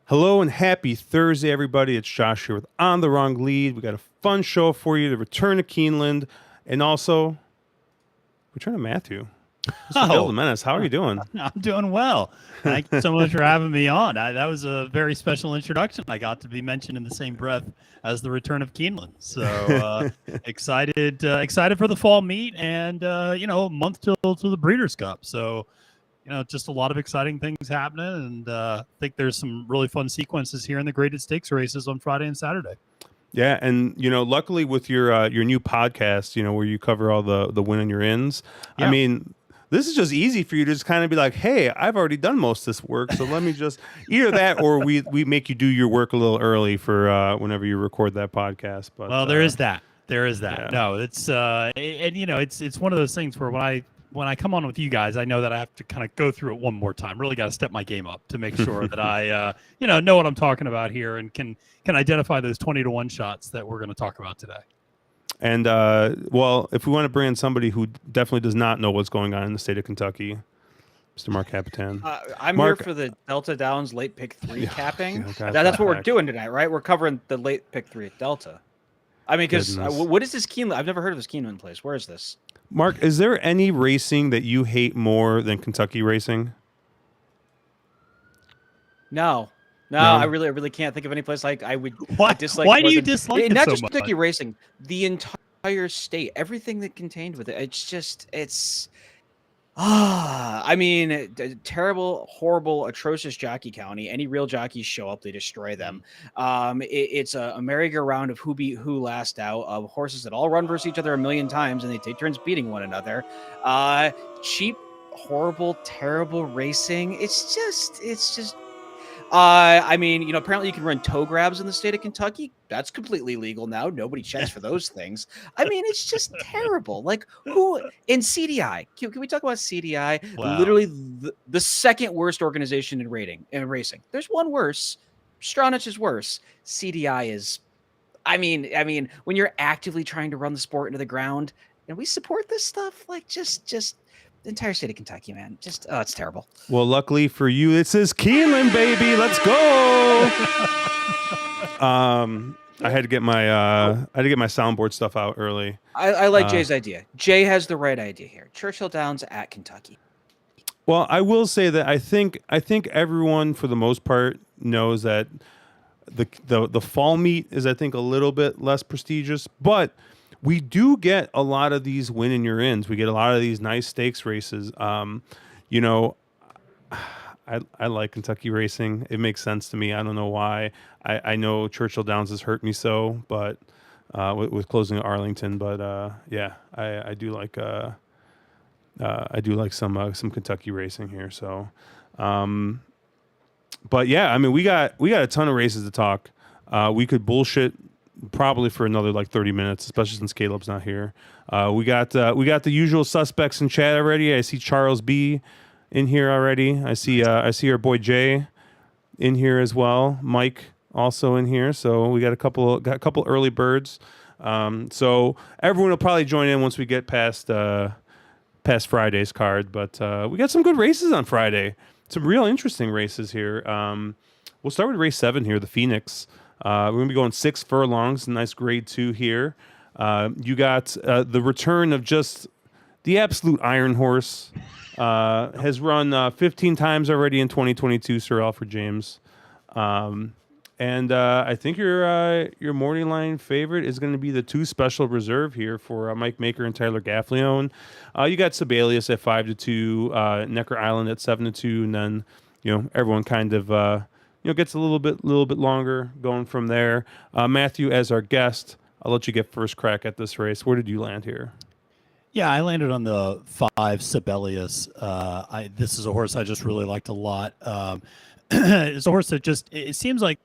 Hello and happy Thursday, everybody. It's Josh here with On the Wrong Lead. We got a fun show for you, the return to Keeneland, and also return to Matthew. Mr. Menace, how are you doing? I'm doing well. Thank you so much for having me on. That was a very special introduction. I got to be mentioned in the same breath as the return of Keeneland. So excited for the fall meet and, a month till the Breeders' Cup. So, just a lot of exciting things happening. And I think there's some really fun sequences here in the graded stakes races on Friday and Saturday. Yeah, and luckily with your new podcast, where you cover all the win and your ins. Yeah. I mean, this is just easy for you to just kind of be like, hey, I've already done most of this work, so let me just either that or we make you do your work a little early for whenever you record that podcast. But there is that. Yeah. No, it's it's one of those things where when I come on with you guys, I know that I have to kind of go through it one more time. Really got to step my game up to make sure that I, know what I'm talking about here and can identify those 20-to-1 shots that we're going to talk about today. And, if we want to bring in somebody who definitely does not know what's going on in the state of Kentucky, Mr. Mark Capitan. I'm here for the Delta Downs late pick 3 capping. That's what we're doing tonight, right? We're covering the late pick 3 at Delta. I mean, because what is this Keeneland? I've never heard of this Keeneland place. Where is this? Mark, is there any racing that you hate more than Kentucky racing? No, I really can't think of any place like I would dislike. Why do you dislike it not so just much? Kentucky racing, the entire state, everything that contained with it. I mean, terrible, horrible, atrocious jockey county. Any real jockeys show up, they destroy them. It's a merry-go-round of who beat who last out, of horses that all run versus each other a million times, and they take turns beating one another. Cheap, horrible, terrible racing. It's just. I mean, apparently you can run toe grabs in the state of Kentucky. That's completely legal now. Nobody checks for those things. I mean, it's just terrible. Like, who in CDI? Can we talk about CDI? Wow. Literally the second worst organization in racing. There's one worse. Stronach is worse. CDI is. I mean, when you're actively trying to run the sport into the ground, and we support this stuff, like just. The entire state of Kentucky, man. Just, it's terrible. Well, luckily for you, it says Keeneland, baby. Let's go. I had to get my soundboard stuff out early. I like Jay's idea. Jay has the right idea here. Churchill Downs at Kentucky. Well, I will say that I think everyone, for the most part, knows that the fall meet is, I think, a little bit less prestigious, but we do get a lot of these win in your ins. We get a lot of these nice stakes races. I like Kentucky racing. It makes sense to me. I don't know why. I know Churchill Downs has hurt me so, but with closing Arlington. But I do like some Kentucky racing here. So, but yeah, I mean, we got a ton of races to talk. We could bullshit probably for another like 30 minutes, especially since Caleb's not here. We got the usual suspects in chat already. I see Charles B in here already. I see our boy Jay in here as well. Mike also in here. So we got a couple early birds. So everyone will probably join in once we get past Friday's card. But we got some good races on Friday. Some real interesting races here. We'll start with race 7 here, the Phoenix. We're going to be going 6 furlongs, nice grade 2 here. You got the return of just the absolute iron horse. Has run 15 times already in 2022, Sir Alfred James. And I think your morning line favorite is going to be the 2 special reserve here for Mike Maker and Tyler Gaffleone. You got Sibelius at 5-2, Necker Island at 7-2, and then everyone kind of gets a little bit longer going from there. Matthew, as our guest, I'll let you get first crack at this race. Where did you land here? Yeah, I landed on the 5 Sibelius. This is a horse I just really liked a lot. It's a horse that it seems like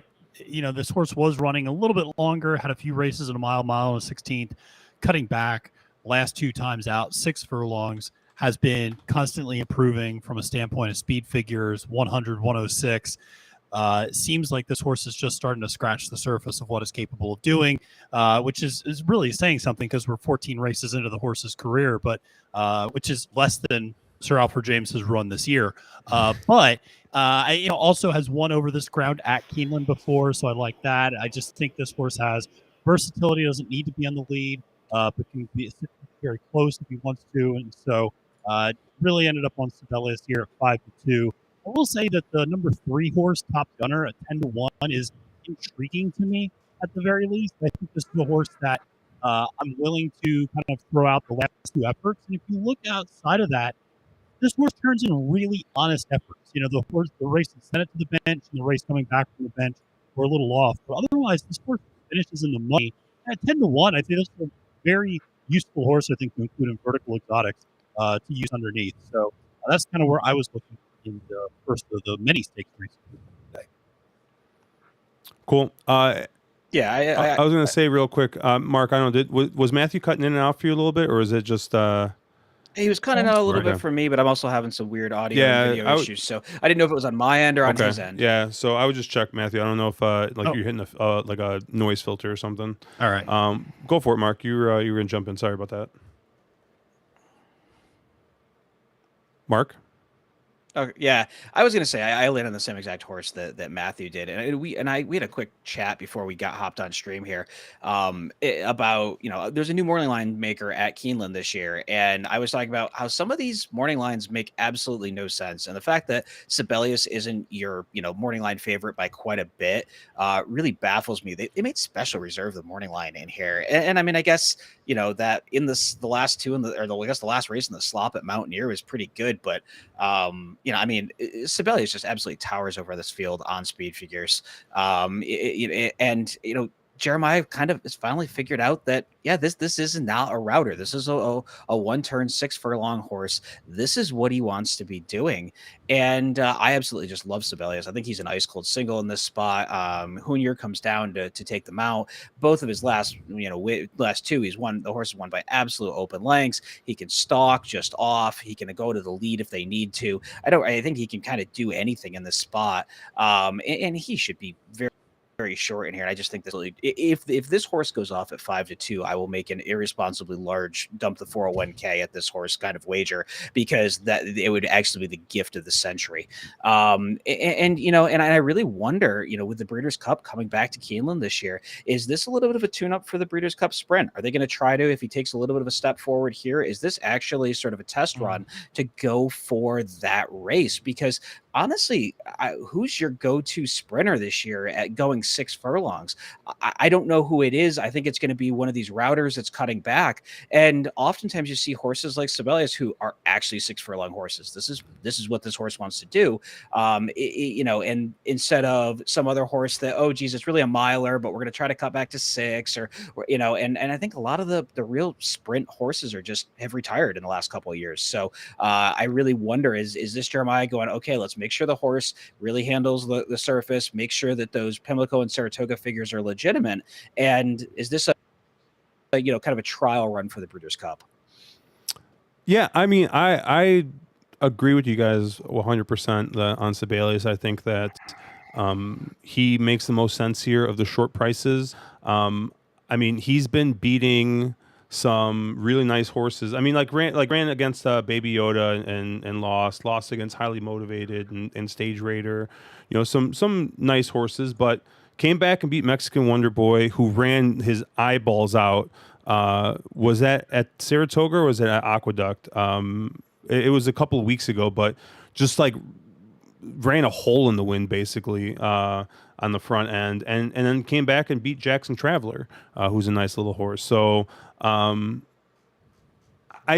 this horse was running a little bit longer, had a few races in a mile and a 16th, cutting back last 2 times out, 6 furlongs, has been constantly improving from a standpoint of speed figures, 100, 106. It seems like this horse is just starting to scratch the surface of what it's capable of doing, which is really saying something because we're 14 races into the horse's career, but which is less than Sir Alfred James's run this year. But also has won over this ground at Keeneland before, so I like that. I just think this horse has versatility, doesn't need to be on the lead, but can be very close if he wants to. And so really ended up on Sibelius here at 5-2. I will say that the number 3 horse, Top Gunner, at 10-1, is intriguing to me at the very least. I think this is a horse that I'm willing to kind of throw out the last 2 efforts. And if you look outside of that, this horse turns in really honest efforts. The race that sent it to the bench and the race coming back from the bench were a little off. But otherwise, this horse finishes in the money. At 10-1, I think this is a very useful horse, I think, to include in vertical exotics to use underneath. So that's kind of where I was looking in the first of the many stakes races. Cool. Yeah, I was going to say real quick, Mark, I don't know, was Matthew cutting in and out for you a little bit, or is it just... He was cutting out a little Okay. bit for me, but I'm also having some weird audio and video issues, so I didn't know if it was on my end or on his end. Yeah, so I would just check, Matthew. I don't know if you're hitting like a noise filter or something. All right. Go for it, Mark. You were going to jump in. Sorry about that. Mark? Yeah, I was gonna say I landed on the same exact horse that Matthew did, and we had a quick chat before we got hopped on stream here, about there's a new morning line maker at Keeneland this year, and I was talking about how some of these morning lines make absolutely no sense, and the fact that Sibelius isn't your morning line favorite by quite a bit really baffles me. They made Special Reserve the morning line in here, and I mean I guess that in the last 2 the last race in the slop at Mountaineer was pretty good, but I mean, Sibelius just absolutely towers over this field on speed figures. Jeremiah kind of has finally figured out that, this is not a router. This is a 1-turn 6 furlong horse. This is what he wants to be doing. And I absolutely just love Sibelius. I think he's an ice cold single in this spot. Hoonier comes down to take them out. Both of his last 2, he's won. The horse is won by absolute open lengths. He can stalk just off. He can go to the lead if they need to. I think he can kind of do anything in this spot. And he should be very short in here. And I just think that if this horse goes off at 5-2, I will make an irresponsibly large dump the 401k at this horse kind of wager, because that it would actually be the gift of the century. And I really wonder, with the Breeders' Cup coming back to Keeneland this year, is this a little bit of a tune-up for the Breeders' Cup Sprint? Are they going to try to, if he takes a little bit of a step forward here, is this actually sort of a test run to go for that race? Because honestly, who's your go-to sprinter this year at going 6 furlongs? I don't know who it is. I think it's going to be one of these routers that's cutting back. And oftentimes you see horses like Sibelius who are actually 6 furlong horses. This is what this horse wants to do. And instead of some other horse that, oh geez, it's really a miler, but we're going to try to cut back to 6, or and I think a lot of the real sprint horses have retired in the last couple of years. So I really wonder, is this Jeremiah going, okay, let's make sure the horse really handles the surface, make sure that those Pimlico and Saratoga figures are legitimate, and is this a kind of a trial run for the Breeders' Cup? Yeah, I mean, I agree with you guys 100% on Sibelius. I think that he makes the most sense here of the short prices. I mean, he's been beating some really nice horses. I mean, ran against Baby Yoda and lost against Highly Motivated and Stage Raider, some nice horses, but came back and beat Mexican Wonder Boy, who ran his eyeballs out. Was that at Saratoga or was it at Aqueduct? It was a couple of weeks ago, but just ran a hole in the wind basically on the front end, and then came back and beat Jackson Traveler, who's a nice little horse. So I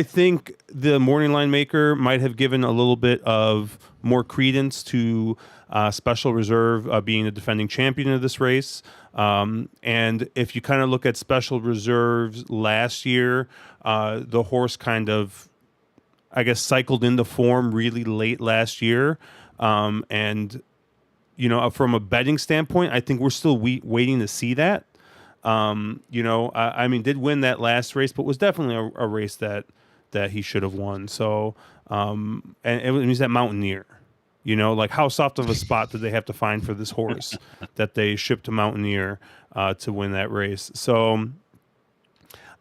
think the morning line maker might have given a little bit of more credence to Special Reserve being the defending champion of this race. And if you kind of look at Special Reserve's last year, the horse kind of, I guess, cycled into form really late last year. And from a betting standpoint, I think we're still waiting to see that. I mean, did win that last race, but was definitely a race that he should have won. So, and it means that Mountaineer, like how soft of a spot did they have to find for this horse that they shipped to Mountaineer to win that race? So,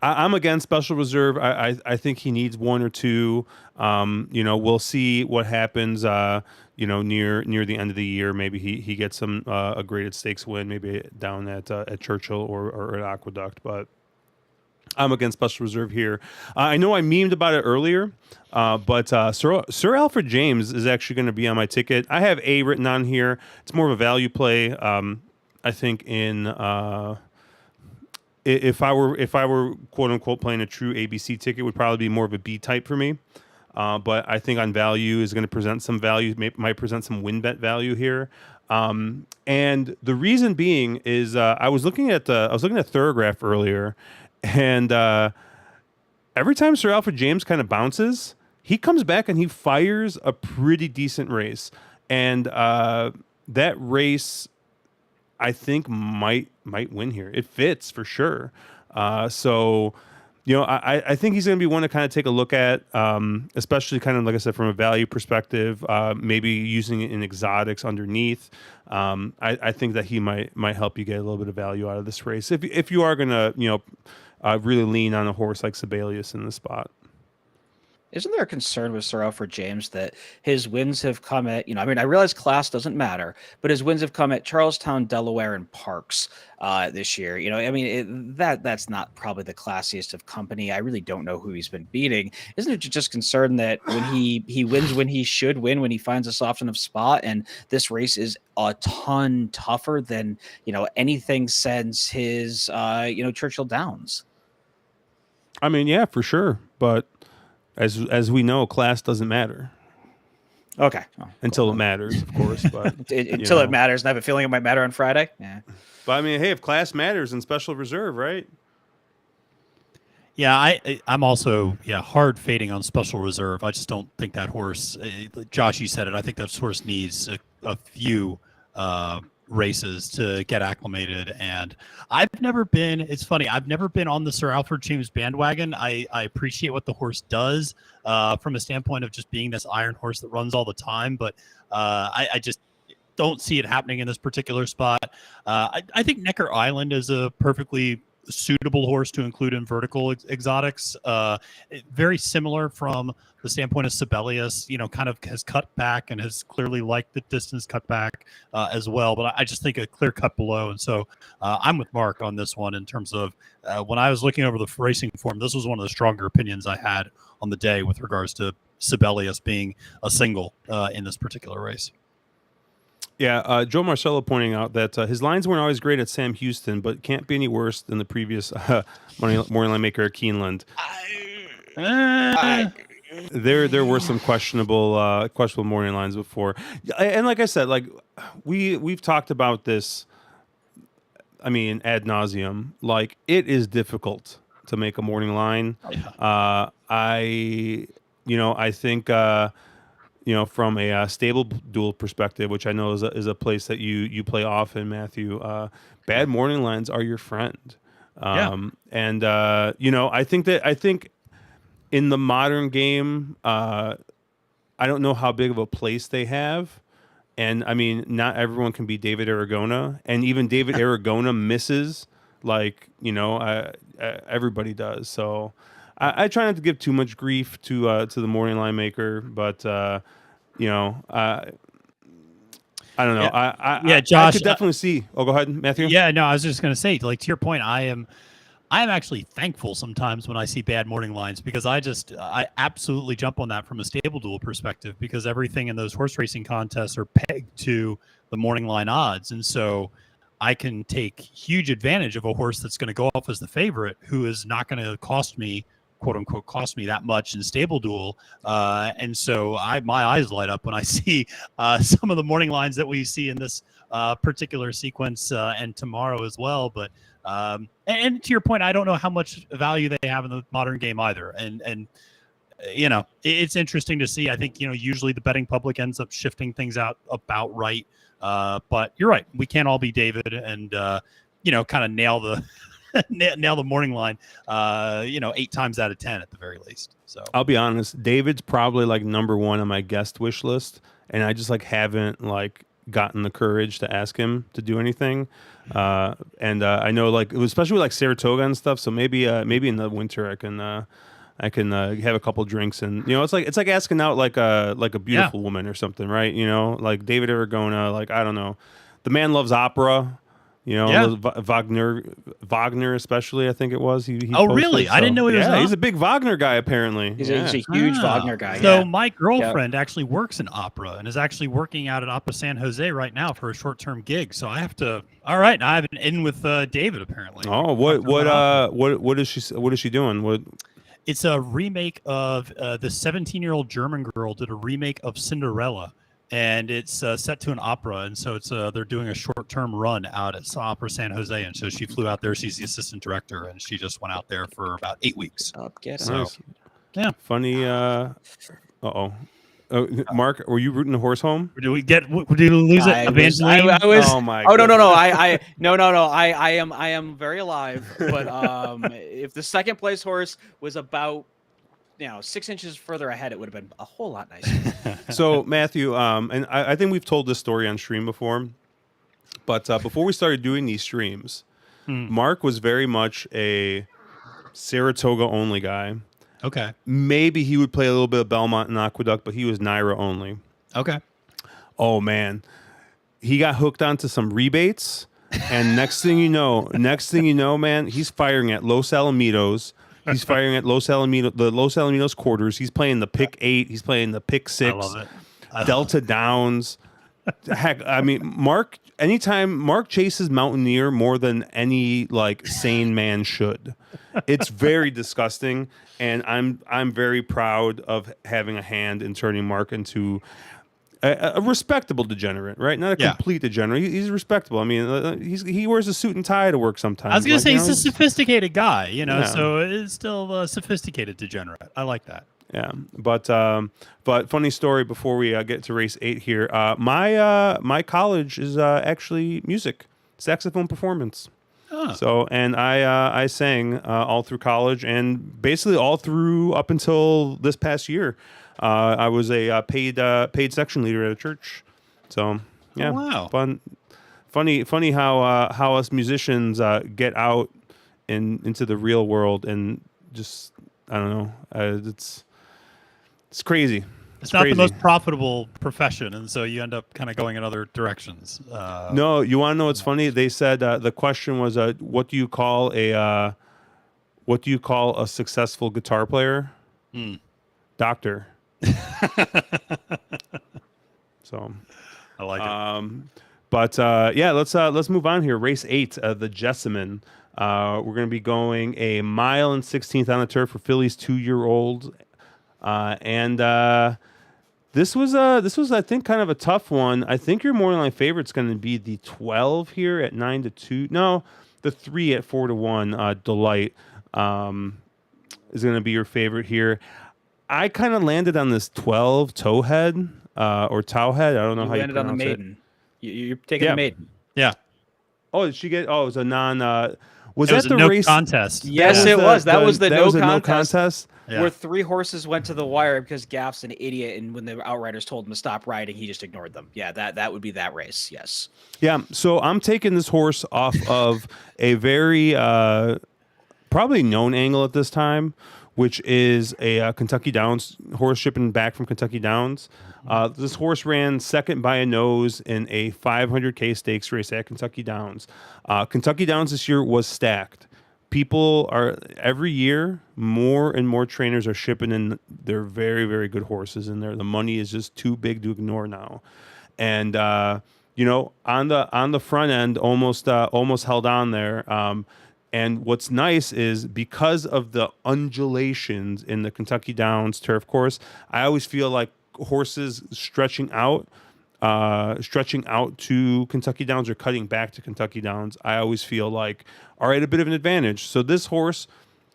I'm against Special Reserve. I think he needs one or two. We'll see what happens. Near the end of the year, maybe he gets some a graded stakes win, maybe down at Churchill or at Aqueduct. But I'm against Special Reserve here. I know I memed about it earlier, but Sir Alfred James is actually going to be on my ticket. I have A written on here. It's more of a value play. I think if I were quote unquote playing a true ABC ticket, it would probably be more of a B type for me. But I think on value is going to present some value, might present some win bet value here. And the reason being is I was looking at Thoroughgraph earlier, and every time Sir Alfred James kind of bounces, he comes back and he fires a pretty decent race. And that race, I think, might win here. It fits for sure. So, I think he's going to be one to kind of take a look at, especially kind of, like I said, from a value perspective, maybe using it in exotics underneath. I think that he might help you get a little bit of value out of this race if you are going to, really lean on a horse like Sibelius in the spot. Isn't there a concern with Sir Alfred James that his wins have come at, I realize class doesn't matter, but his wins have come at Charlestown, Delaware, and Parks this year. That's not probably the classiest of company. I really don't know who he's been beating. Isn't it just concerned that when he wins when he should win, when he finds a soft enough spot, and this race is a ton tougher than, anything since his, Churchill Downs? I mean, yeah, for sure. But as we know, class doesn't matter. Okay. Until it matters, of course. But until it matters, and I have a feeling it might matter on Friday. Yeah. But I mean, hey, if class matters in Special Reserve, right? Yeah, I'm also hard fading on Special Reserve. I just don't think that horse. Josh, you said it. I think that horse needs a few races to get acclimated, and it's funny, I've never been on the Sir Alfred James bandwagon. I appreciate what the horse does from a standpoint of just being this iron horse that runs all the time, but I just don't see it happening in this particular spot. I think Necker Island is a perfectly suitable horse to include in vertical exotics. Very similar from the standpoint of Sibelius, kind of has cut back and has clearly liked the distance cut back as well. But I just think a clear cut below. And so I'm with Mark on this one in terms of when I was looking over the racing form, this was one of the stronger opinions I had on the day with regards to Sibelius being a single in this particular race. Yeah, Joe Marcello pointing out that his lines weren't always great at Sam Houston, but can't be any worse than the previous morning line maker at Keeneland. There were some questionable morning lines before, and like I said, like we've talked about this. I mean, ad nauseum. Like, it is difficult to make a morning line. I think. From a stable duel perspective, which I know is a place that you play often, Matthew. Bad morning lines are your friend, and I think in the modern game, I don't know how big of a place they have, and I mean, not everyone can be David Aragona, and even David Aragona misses, like everybody does. So I try not to give too much grief to the morning line maker, but I don't know. Josh, I could definitely see. Oh, go ahead, Matthew. Yeah, no, I was just going to say, like, to your point, I am actually thankful sometimes when I see bad morning lines, because I absolutely jump on that from a stable duel perspective, because everything in those horse racing contests are pegged to the morning line odds, and so I can take huge advantage of a horse that's going to go off as the favorite, who is not going to cost me, quote unquote, cost me that much in stable duel. And so my eyes light up when I see some of the morning lines that we see in this particular sequence and tomorrow as well. But and to your point, I don't know how much value they have in the modern game either. And it's interesting to see. I think, usually the betting public ends up shifting things out about right. But you're right. We can't all be David and, kind of nail the nail the morning line, 8 times out of 10 at the very least. So I'll be honest, David's probably like number one on my guest wish list, and I just like haven't like gotten the courage to ask him to do anything. And I know like especially with like Saratoga and stuff. So maybe in the winter I can have a couple drinks, and it's like asking out like a beautiful woman or something, right? Like David Aragona, like I don't know, the man loves opera. Wagner especially, I think it was. He oh, posted, really? I didn't know he was. Yeah, he's a big Wagner guy apparently. He's a huge Wagner guy. So my girlfriend actually works in opera and is actually working out at Opera San Jose right now for a short-term gig. So I have to. All right, I have an in with David apparently. Oh, what is she doing? What? It's a remake of the 17-year-old German girl did a remake of Cinderella. And it's set to an opera, and so it's they're doing a short-term run out at Opera San Jose, and so she flew out there. She's the assistant director, and she just went out there for about 8 weeks. Nice. Yeah. Funny. Mark, were you rooting the horse home? Did we lose it? Evangeline? I was. Oh my. Oh no. I am very alive. But if the second place horse was about 6 inches further ahead, it would have been a whole lot nicer. So Matthew, and I think we've told this story on stream before, but before we started doing these streams, Mark was very much a Saratoga only guy. Okay. Maybe he would play a little bit of Belmont and Aqueduct, but he was Naira only. Okay. Oh man, he got hooked onto some rebates, and next thing you know, man, he's firing at Los Alamitos. He's firing at the Los Alamitos quarters. He's playing the pick 8. He's playing the pick 6. I love it. Delta Downs. Heck, I mean, Mark chases Mountaineer more than any like sane man should. It's very disgusting, and I'm very proud of having a hand in turning Mark into a respectable degenerate, right? Not a complete degenerate. He's respectable. I mean, he wears a suit and tie to work sometimes. I was going to say he's a sophisticated guy, so it's still a sophisticated degenerate. I like that. Yeah, but funny story before we get to race 8 here. My college is actually music, saxophone performance. Oh. So, and I sang all through college and basically all through up until this past year. I was a paid section leader at a church. So yeah, wow, funny how us musicians get out into the real world and just I don't know. It's crazy. It's not the most profitable profession, and so you end up kind of going in other directions. No, you want to know what's funny? They said the question was, what do you call a successful guitar player? Doctor. So, I like it. But let's move on here. Race 8, the Jessamine. We're going to be going a mile and 16th on the turf for fillies 2-year-old, and this was I think kind of a tough one. I think your morning line favorite's going to be the 12 here at 9-2. No, the 3 at 4-1. Delight is going to be your favorite here. I kind of landed on this 12 Towhead or Towhead. I don't know how you pronounce it. Landed on the maiden. You're taking the maiden. Yeah. Oh, did she get? Oh, it was a non. Was that the race contest? Yes, it was. That was the no contest. Yeah. Where 3 horses went to the wire because Gaff's an idiot, and when the outriders told him to stop riding, he just ignored them. Yeah, that would be that race. Yes. Yeah. So I'm taking this horse off of a very probably known angle at this time, which is a Kentucky Downs horse shipping back from Kentucky Downs. This horse ran second by a nose in a 500K stakes race at Kentucky Downs. Kentucky Downs this year was stacked. People are every year more and more trainers are shipping in their very, very good horses in there. The money is just too big to ignore now, and on the front end, almost held on there. And what's nice is because of the undulations in the Kentucky Downs turf course, I always feel like horses stretching out to Kentucky Downs or cutting back to Kentucky Downs, I always feel like are at a bit of an advantage. So this horse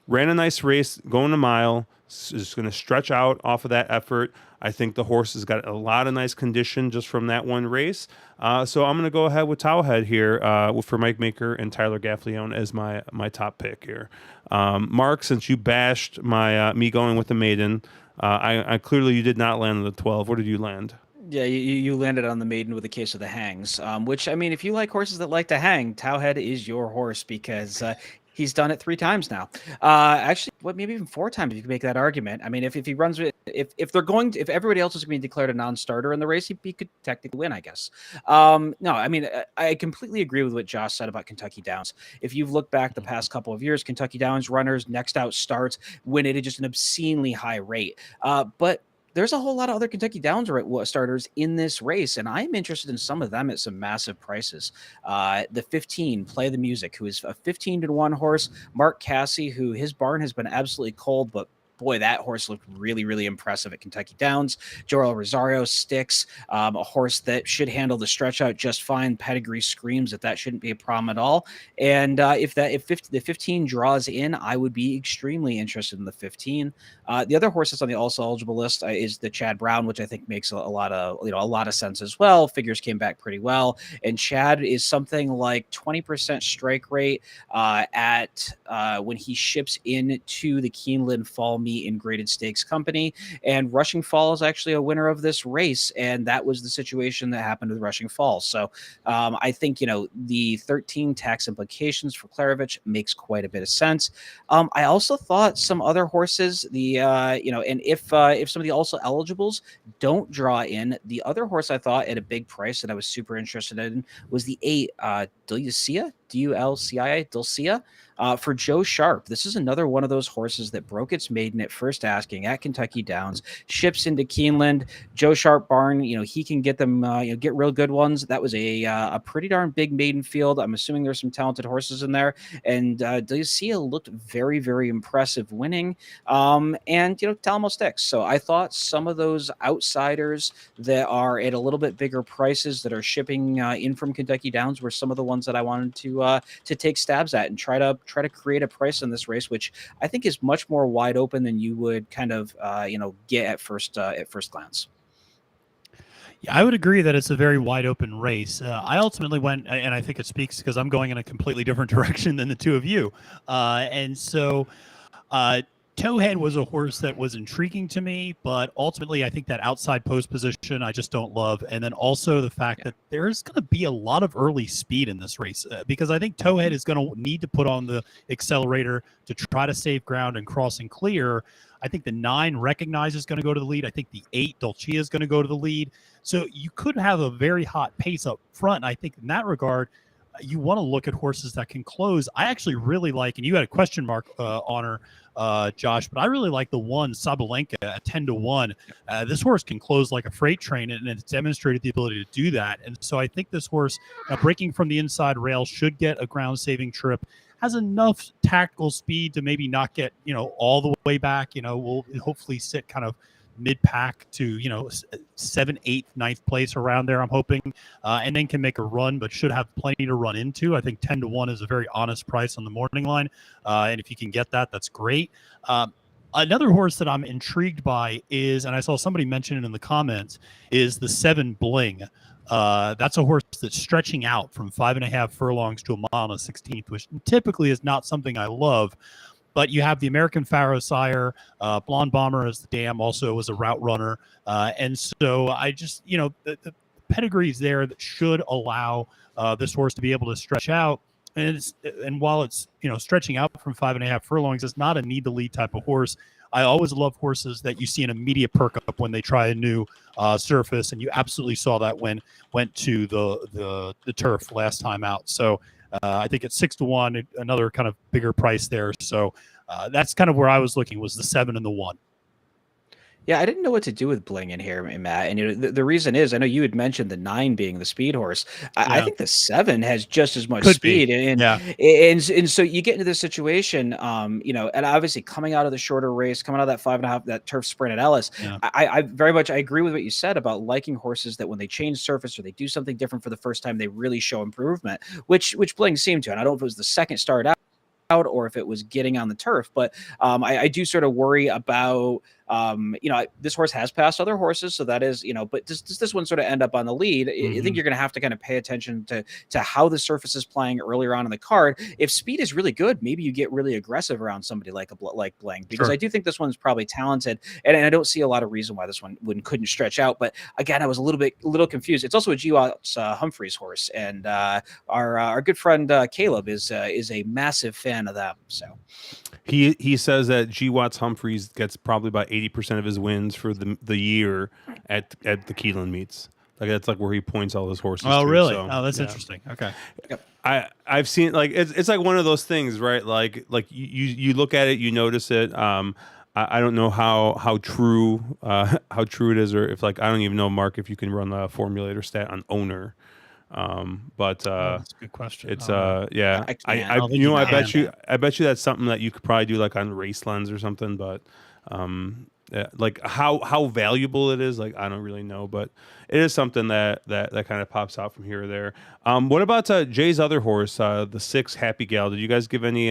ran a nice race, going a mile, Is going to stretch out off of that effort. I think the horse has got a lot of nice condition just from that one race. So I'm going to go ahead with Towelhead here for Mike Maker and Tyler Gaffleone as my top pick here. Mark, since you bashed my me going with the maiden, I clearly you did not land on the 12. Where did you land? Yeah, you landed on the maiden with a case of the hangs, which I mean, if you like horses that like to hang, Towhead is your horse because he's done it 3 times now. Actually, what maybe even 4 times if you can make that argument. I mean, if he runs with if they're going to, if everybody else is going to be declared a non-starter in the race, he could technically win, I guess. No, I mean, I completely agree with what Josh said about Kentucky Downs. If you've looked back the past couple of years, Kentucky Downs runners next out starts win it at just an obscenely high rate. But there's a whole lot of other Kentucky Downs starters in this race, and I'm interested in some of them at some massive prices. The 15, Play the Music, who is a 15-1 horse. Mark Cassie, who his barn has been absolutely cold, but boy, that horse looked really, really impressive at Kentucky Downs. Joel Rosario sticks, a horse that should handle the stretch out just fine. Pedigree screams that shouldn't be a problem at all. And if the 15 draws in, I would be extremely interested in the 15. The other horse that's on the also eligible list is the Chad Brown, which I think makes a lot of sense as well. Figures came back pretty well, and Chad is something like 20% strike rate at when he ships into the Keeneland Fall Meet in Graded Stakes Company. And Rushing Fall is actually a winner of this race, and that was the situation that happened with Rushing Fall. So I think the 13 tax implications for Klarovich makes quite a bit of sense. I also thought some other horses, and if some of the also eligibles don't draw in, the other horse I thought at a big price that I was super interested in was the 8 Dulcia, Dulcia, Dulcia. For Joe Sharp. This is another one of those horses that broke its maiden at first asking at Kentucky Downs, ships into Keeneland. Joe Sharp barn, he can get them, get real good ones. That was a pretty darn big maiden field. I'm assuming there's some talented horses in there. And Dulcia looked very, very impressive winning. And, Talamo sticks. So I thought some of those outsiders that are at a little bit bigger prices that are shipping in from Kentucky Downs were some of the ones that I wanted to take stabs at and try to create a price in this race, which I think is much more wide open than you would kind of get at first glance. Yeah, I would agree that it's a very wide open race. I ultimately went, and I think it speaks because I'm going in a completely different direction than the two of you. And so Towhead was a horse that was intriguing to me, but ultimately I think that outside post position I just don't love. And then also the fact that there's going to be a lot of early speed in this race because I think Towhead is going to need to put on the accelerator to try to save ground and cross and clear. I think the 9 Recognize is going to go to the lead. I think the 8 Dulcia is going to go to the lead. So you could have a very hot pace up front. And I think in that regard, you want to look at horses that can close. I actually really like, and you had a question mark on her, Josh, but I really like the 1 Sabalenka at 10-1. This horse can close like a freight train, and it's demonstrated the ability to do that. And so I think this horse, breaking from the inside rail, should get a ground saving trip. Has enough tactical speed to maybe not get all the way back. Will hopefully sit kind of mid-pack to 7th, 8th, 9th place around there, I'm hoping, and then can make a run, but should have plenty to run into. I think 10-1 is a very honest price on the morning line, and if you can get that, that's great. Another horse that I'm intrigued by is, and I saw somebody mention it in the comments, is the 7 Bling. That's a horse that's stretching out from 5.5 furlongs to a mile and a 16th, which typically is not something I love. But you have the American Pharaoh sire, Blonde Bomber as the dam, also was a route runner. And so I just, the pedigree is there that should allow this horse to be able to stretch out. And while it's, stretching out from 5.5 furlongs, it's not a need to lead type of horse. I always love horses that you see an immediate perk up when they try a new surface. And you absolutely saw that when went to the turf last time out. So I think it's 6-1, another kind of bigger price there. So that's kind of where I was looking, was the 7 and the 1. Yeah, I didn't know what to do with Bling in here, Matt. And the reason is, I know you had mentioned the 9 being the speed horse. I think the 7 has just as much speed, and so you get into this situation, and obviously coming out of the shorter race, coming out of that 5.5, that turf sprint at Ellis. Yeah. I very much agree with what you said about liking horses that when they change surface or they do something different for the first time, they really show improvement, which Bling seemed to. And I don't know if it was the second start out or if it was getting on the turf. But I do sort of worry about, this horse has passed other horses, so that is, but does this one sort of end up on the lead? I think you're going to have to kind of pay attention to how the surface is playing earlier on in the card. If speed is really good, maybe you get really aggressive around somebody like Bling, because I do think this one's probably talented, and I don't see a lot of reason why this one couldn't stretch out. But again, I was a little confused. It's also a GWAT's Humphreys horse, and our good friend Caleb is a massive fan of them. So he says that GWAT's Humphreys gets probably about 80% of his wins for the year at the Keeneland meets. Like that's like where he points all his horses. Oh, to, really? so, Oh, that's interesting. Okay. Yep. I've seen like it's like one of those things, right? Like you look at it, you notice it. I don't know how true it is, or if like I don't even know, Mark, if you can run the formulator stat on owner. But that's a good question. it's I bet you that's something that you could probably do like on Race Lens or something. But like how valuable it is, like I don't really know, but it is something that kind of pops out from here or there. What about Jay's other horse, the 6 Happy Gal? Did you guys give any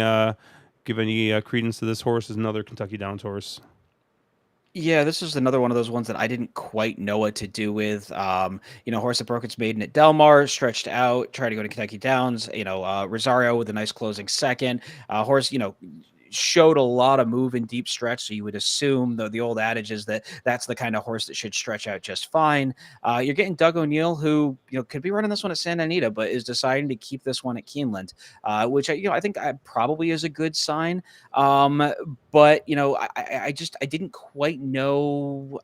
credence to this horse as another Kentucky Downs horse? Yeah, this is another one of those ones that I didn't quite know what to do with. Horse that broke its maiden at Del Mar, stretched out, tried to go to Kentucky Downs. Rosario with a nice closing second. Horse, showed a lot of move in deep stretch, so you would assume, though the old adage is that that's the kind of horse that should stretch out just fine. You're getting Doug O'Neill, who could be running this one at Santa Anita, but is deciding to keep this one at Keeneland, which I think probably is a good sign. But I didn't quite know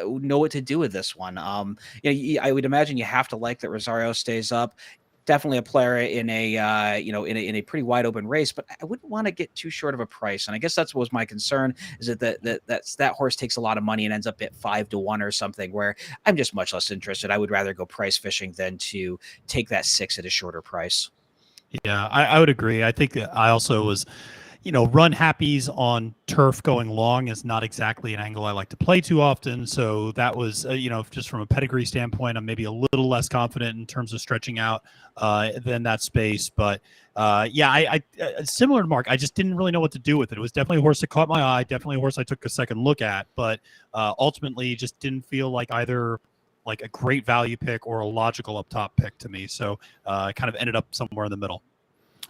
what to do with this one. I would imagine you have to like that Rosario stays up. Definitely a player in a in a pretty wide open race, but I wouldn't want to get too short of a price. And I guess that's was my concern, is that horse takes a lot of money and ends up at 5-1 or something, where I'm just much less interested. I would rather go price fishing than to take that 6 at a shorter price. Yeah, I would agree. I think that I also was, run happies on turf going long is not exactly an angle I like to play too often. So that was, just from a pedigree standpoint, I'm maybe a little less confident in terms of stretching out than that space. But I similar to Mark, I just didn't really know what to do with it. It was definitely a horse that caught my eye, definitely a horse I took a second look at, but ultimately just didn't feel like either like a great value pick or a logical up top pick to me. So kind of ended up somewhere in the middle.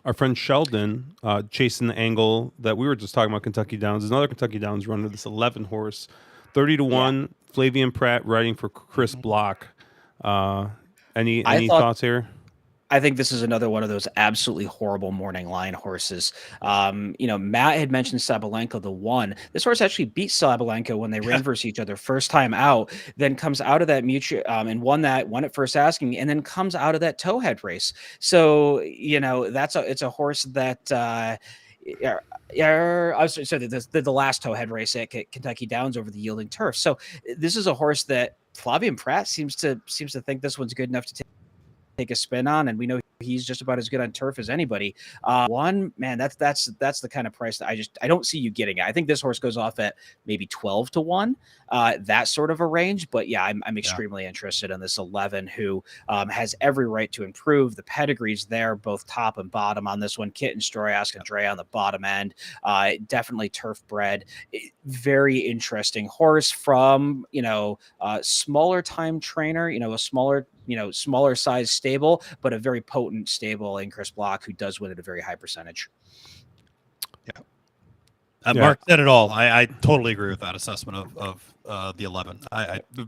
Our friend Sheldon, chasing the angle that we were just talking about, Kentucky Downs. There's another Kentucky Downs runner, this 11 horse, 30-1, Flavian Pratt riding for Chris Block. Any thoughts here? I think this is another one of those absolutely horrible morning line horses. Matt had mentioned Sabalenka, the one. This horse actually beat Sabalenka when they ran versus each other first time out, then comes out of that mutual and won at first asking, and then comes out of that towhead race. So, it's a horse that I was sorry, the last towhead race at Kentucky Downs over the yielding turf. So this is a horse that Flavian Pratt seems to think this one's good enough to take a spin on, and we know he's just about as good on turf as anybody. That's the kind of price that I don't see you getting it. I think this horse goes off at maybe 12-1, that sort of a range. But yeah, I'm extremely interested in this 11, who has every right to improve. The pedigree's there, both top and bottom on this one. Kitten Stroyask and Dre on the bottom end. Definitely turf bred. Very interesting horse from smaller time trainer. A smaller size stable, but a very potent stable in Chris Block, who does win at a very high percentage. Mark said it all. I totally agree with that assessment of the 11.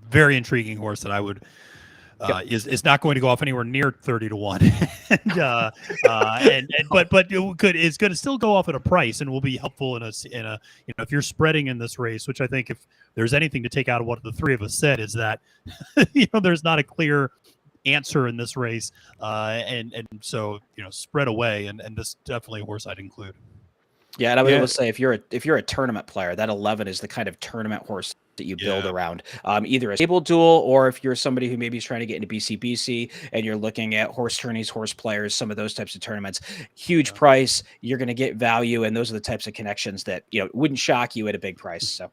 Very intriguing horse that I would is not going to go off anywhere near 30-1, but it's going to still go off at a price and will be helpful in a if you're spreading in this race, which I think if there's anything to take out of what the three of us said is that there's not a clear answer in this race, and so spread away, and this definitely a horse I'd include. Yeah, and I would able to say if you're a tournament player, that 11 is the kind of tournament horse that you build around, either a stable duel, or if you're somebody who maybe is trying to get into BCBC and you're looking at horse tourneys, horse players, some of those types of tournaments. Huge price, you're going to get value, and those are the types of connections that wouldn't shock you at a big price. So.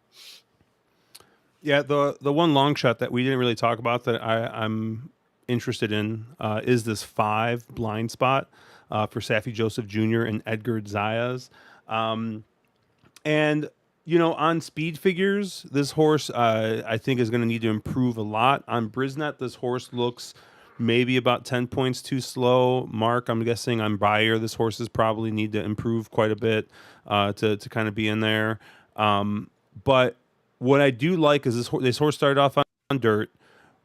Yeah, the one long shot that we didn't really talk about that I'm interested in is this 5 blind spot. for Safi Joseph Jr. and Edgar Zayas. And on speed figures, this horse I think is going to need to improve a lot. On Brisnet, this horse looks maybe about 10 points too slow. Mark, I'm guessing on Bayer, this horses probably need to improve quite a bit to kind of be in there. But what I do like is this horse started off on dirt,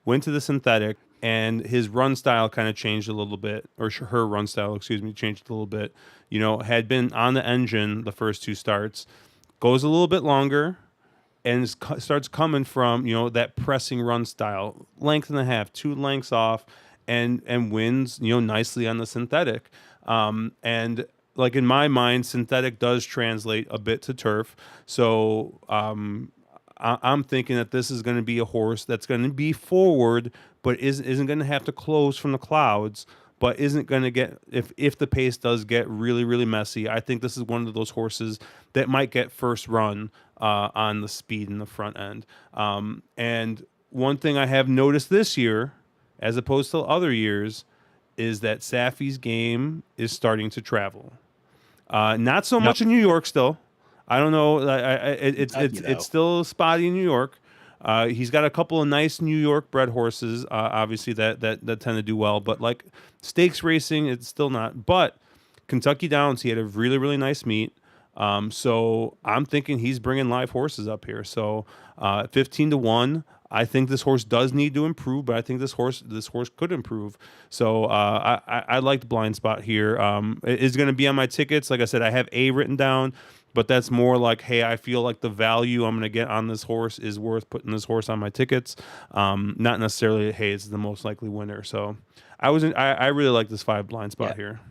went to the synthetic, and his run style kind of changed a little bit, or her run style, excuse me, changed a little bit. Had been on the engine the first two starts, goes a little bit longer, and starts coming from that pressing run style, length and a half, 2 lengths off, and wins nicely on the synthetic. And like in my mind, synthetic does translate a bit to turf. So I'm thinking that this is going to be a horse that's going to be forward, but isn't going to have to close from the clouds, but isn't going to get, if the pace does get really, really messy, I think this is one of those horses that might get first run on the speed in the front end. And one thing I have noticed this year, as opposed to other years, is that Safi's game is starting to travel. Not so much in New York still. I don't know. It's still spotty in New York. He's got a couple of nice New York bred horses, obviously that tend to do well. But like stakes racing, it's still not. But Kentucky Downs, he had a really, really nice meet. So I'm thinking he's bringing live horses up here. So 15-1. I think this horse does need to improve, but I think this horse could improve. So I like the blind spot here. It is going to be on my tickets. Like I said, I have A written down, but that's more like, hey, I feel like the value I'm going to get on this horse is worth putting this horse on my tickets. Not necessarily, hey, it's the most likely winner. So I really like this 5 blind spot here.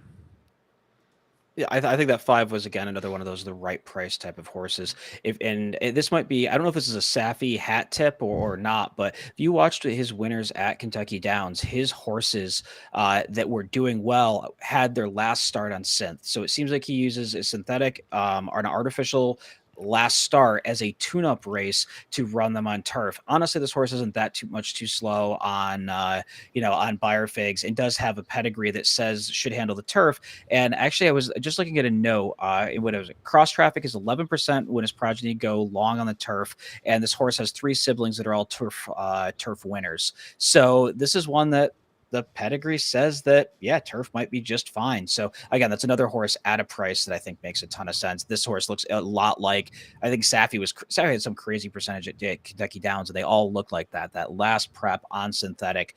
Yeah, I think that 5 was, again, another one of those the right price type of horses. And this might be, I don't know if this is a Safi hat tip or not, but if you watched his winners at Kentucky Downs, his horses that were doing well had their last start on synth. So it seems like he uses a synthetic or an artificial last start as a tune-up race to run them on turf. Honestly, this horse isn't that too slow on on Bayer Figs, and does have a pedigree that says should handle the turf. And actually, I was just looking at a note. What it was, cross traffic is 11% when his progeny go long on the turf, and this horse has 3 siblings that are all turf winners. So this is one that the pedigree says that, yeah, turf might be just fine. So again, that's another horse at a price that I think makes a ton of sense. This horse looks a lot like, I think Safi had some crazy percentage at Kentucky Downs, and they all look like that last prep on synthetic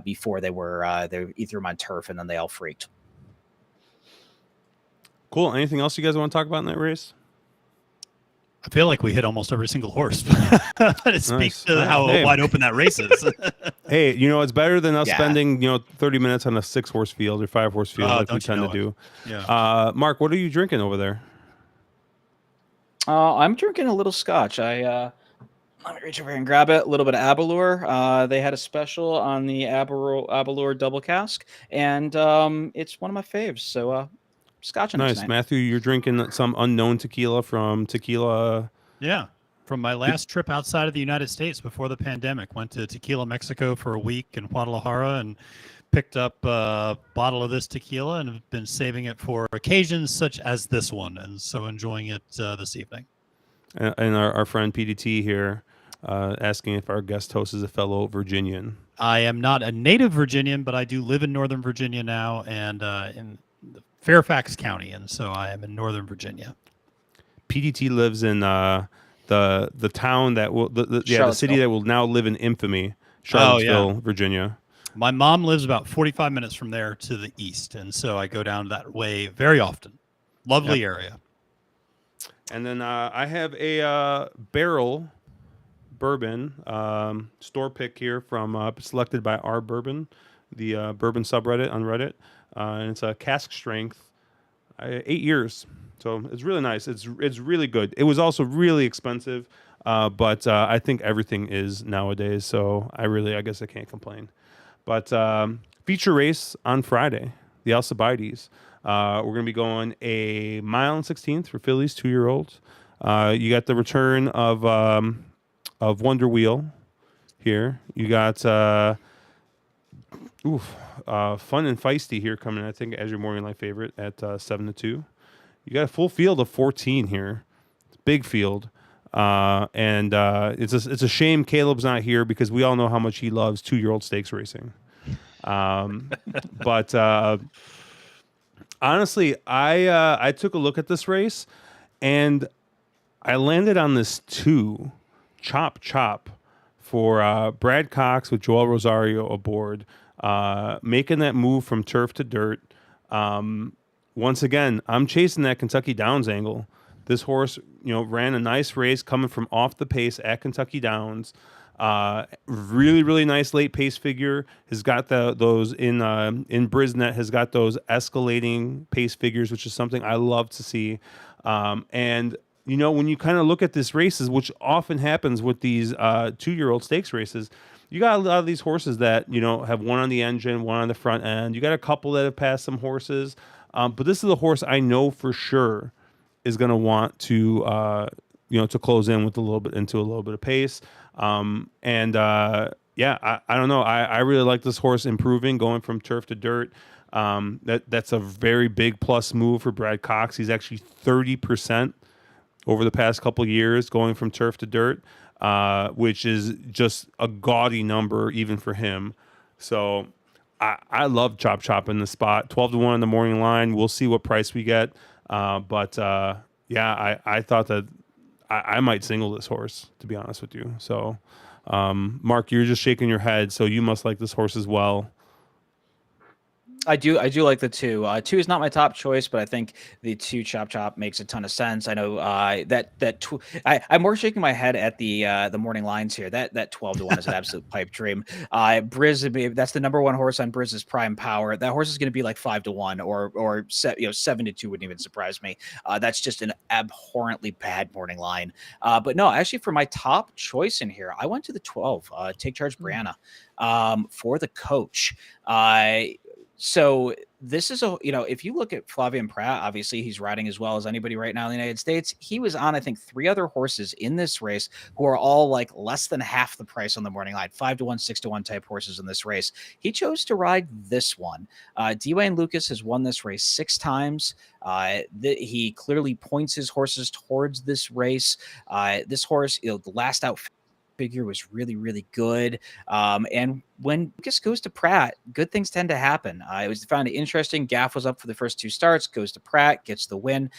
before they threw them on turf, and then they all freaked. Cool. Anything else you guys want to talk about in that race? I feel like we hit almost every single horse. It speaks to how wide open that race is. Hey, it's better than us spending 30 minutes on a 6-horse field or 5-horse field like we tend to do. Yeah. Mark, what are you drinking over there? I'm drinking a little scotch. Let me reach over here and grab it. A little bit of Abalure. They had a special on the Abalure double cask, and it's one of my faves. So scotch. Nice. Matthew, you're drinking some unknown tequila from Tequila. Yeah. From my last trip outside of the United States before the pandemic. Went to Tequila, Mexico for a week in Guadalajara and picked up a bottle of this tequila and have been saving it for occasions such as this one. And so enjoying it this evening. And our friend PDT here asking if our guest host is a fellow Virginian. I am not a native Virginian, but I do live in Northern Virginia now and in Fairfax County, and so I am in Northern Virginia. PDT lives in the town that will the city that will now live in infamy, Charlottesville, Virginia. My mom lives about 45 minutes from there to the east, and so I go down that way very often. Lovely area. And then I have a barrel bourbon store pick here from selected by our bourbon, the bourbon subreddit on Reddit. And it's a cask strength, 8 years. So it's really nice. It's really good. It was also really expensive, but I think everything is nowadays. So I guess I can't complain. But feature race on Friday, the Alcibiades. We're going to be going a 1.16 for fillies, 2-year-olds. You got the return of Wonder Wheel here. You got Oof, fun and feisty here coming. I think as your morning line favorite at 7-2. You got a full field of 14 here, big field, and it's a shame Caleb's not here because we all know how much he loves 2-year-old stakes racing. But honestly, I took a look at this race, and I landed on this 2 chop chop for Brad Cox with Joel Rosario aboard, making that move from turf to dirt. Once again, I'm chasing that Kentucky Downs angle. This horse, ran a nice race coming from off the pace at Kentucky Downs. Really, really nice late pace figure. Has got those in Brisnet, has got those escalating pace figures, which is something I love to see. And when you kind of look at this races, which often happens with these 2-year-old stakes races, you got a lot of these horses that have one on the engine, one on the front end. You got a couple that have passed some horses, but this is a horse I know for sure is going to want to to close in with a little bit of pace. I don't know. I really like this horse improving, going from turf to dirt. That's a very big plus move for Brad Cox. He's actually 30% over the past couple of years going from turf to dirt, which is just a gaudy number even for him. So I love Chop Chop in the spot. 12-1 in the morning line. We'll see what price we get. I thought that I might single this horse, to be honest with you. So, Mark, you're just shaking your head, so you must like this horse as well. I do like the 2. 2 is not my top choice, but I think the 2 Chop Chop makes a ton of sense. I know I'm more shaking my head at the morning lines here. That 12-1 is an absolute pipe dream. Briz, that's the number 1 horse on Briz's prime power. That horse is going to be like 5-1 or 7-2 wouldn't even surprise me. That's just an abhorrently bad morning line. But no, actually for my top choice in here, I went to the 12, Take Charge Brianna, for the coach. So this is if you look at Flavien Prat, obviously he's riding as well as anybody right now in the United States. He was on, I think, 3 other horses in this race who are all like less than half the price on the morning line, 5-1, 6-1 type horses in this race. He chose to ride this one. Dwayne Lucas has won this race 6 times. He clearly points his horses towards this race. This horse, the last out figure was really, really good. And when Lucas goes to Pratt, good things tend to happen. I found it interesting. Gaff was up for the first 2 starts, goes to Pratt, gets the win.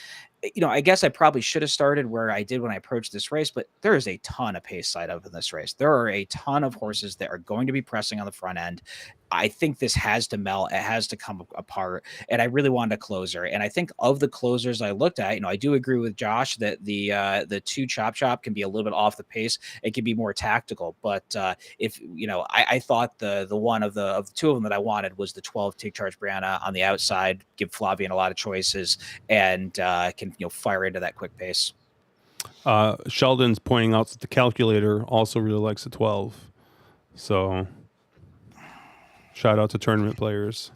I guess I probably should have started where I did when I approached this race, but there is a ton of pace side up in this race. There are a ton of horses that are going to be pressing on the front end. I think this has to melt. It has to come apart. And I really wanted a closer. And I think of the closers I looked at, I do agree with Josh that the 2 Chop Chop can be a little bit off the pace. It can be more tactical. But if I thought the one of the 2 of them that I wanted was the 12 Take Charge Brianna on the outside, give Flavien a lot of choices, and can fire into that quick pace. Sheldon's pointing out that the calculator also really likes the 12. So shout out to tournament players.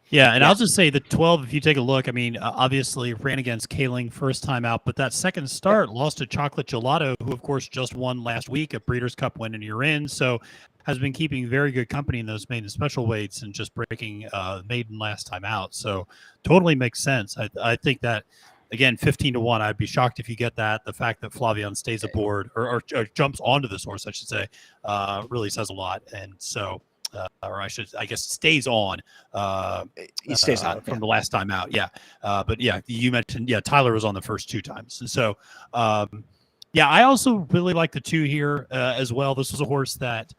Yeah, and I'll just say the 12, if you take a look, I mean, obviously ran against Kaling first time out, but that second start lost to Chocolate Gelato, who, of course, just won last week, a Breeders' Cup win and you're in, so has been keeping very good company in those maiden special weights and just breaking maiden last time out. So totally makes sense. I think that, again, 15-1, I'd be shocked if you get that. The fact that Flavien stays aboard or jumps onto this horse, I should say, really says a lot. And so... I guess stays on. He stays on from the last time out. Yeah. But yeah, you mentioned, Tyler was on the first 2 times. And so, I also really like the 2 here as well. This was a horse that,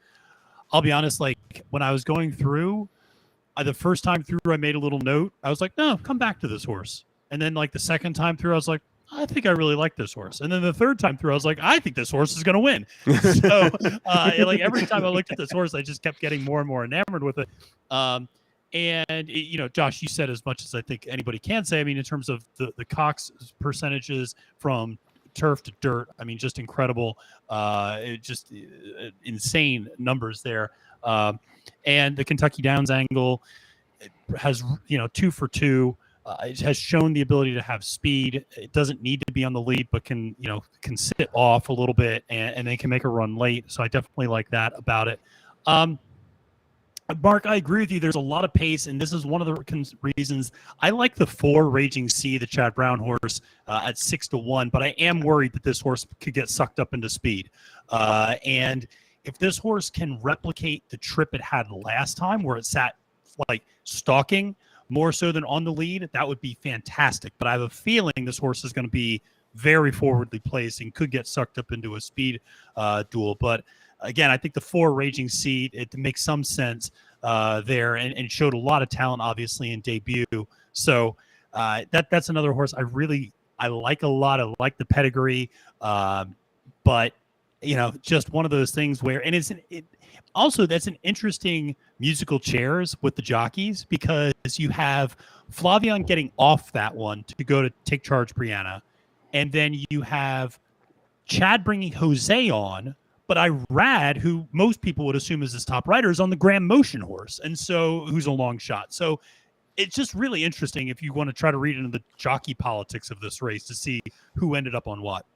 I'll be honest, like when I was going through, the first time through, I made a little note. I was like, no, come back to this horse. And then like the second time through, I was like, I think I really like this horse. And then the third time through, I was like, I think this horse is going to win. So like every time I looked at this horse, I just kept getting more and more enamored with it. Josh, you said as much as I think anybody can say. I mean, in terms of the Cox percentages from turf to dirt, I mean, just incredible. Insane numbers there. And the Kentucky Downs angle has, 2 for 2. It has shown the ability to have speed. It doesn't need to be on the lead, but can sit off a little bit and they can make a run late. So I definitely like that about it. Mark, I agree with you. There's a lot of pace, and this is one of the reasons I like the 4 Raging Sea, the Chad Brown horse, at 6-1. But I am worried that this horse could get sucked up into speed. And if this horse can replicate the trip it had last time, where it sat like stalking more so than on the lead, that would be fantastic. But I have a feeling this horse is going to be very forwardly placed and could get sucked up into a speed duel. But again, I think the 4 Raging Sea, it makes some sense there, and showed a lot of talent, obviously, in debut. So that's another horse I like a lot. I like the pedigree, but just one of those things where, and also that's an interesting musical chairs with the jockeys, because you have Flavian getting off that one to go to take charge Brianna, and then you have Chad bringing Jose on. But Irad, who most people would assume is his top rider, is on the Grand Motion horse, and so who's a long shot. So it's just really interesting if you want to try to read into the jockey politics of this race to see who ended up on what.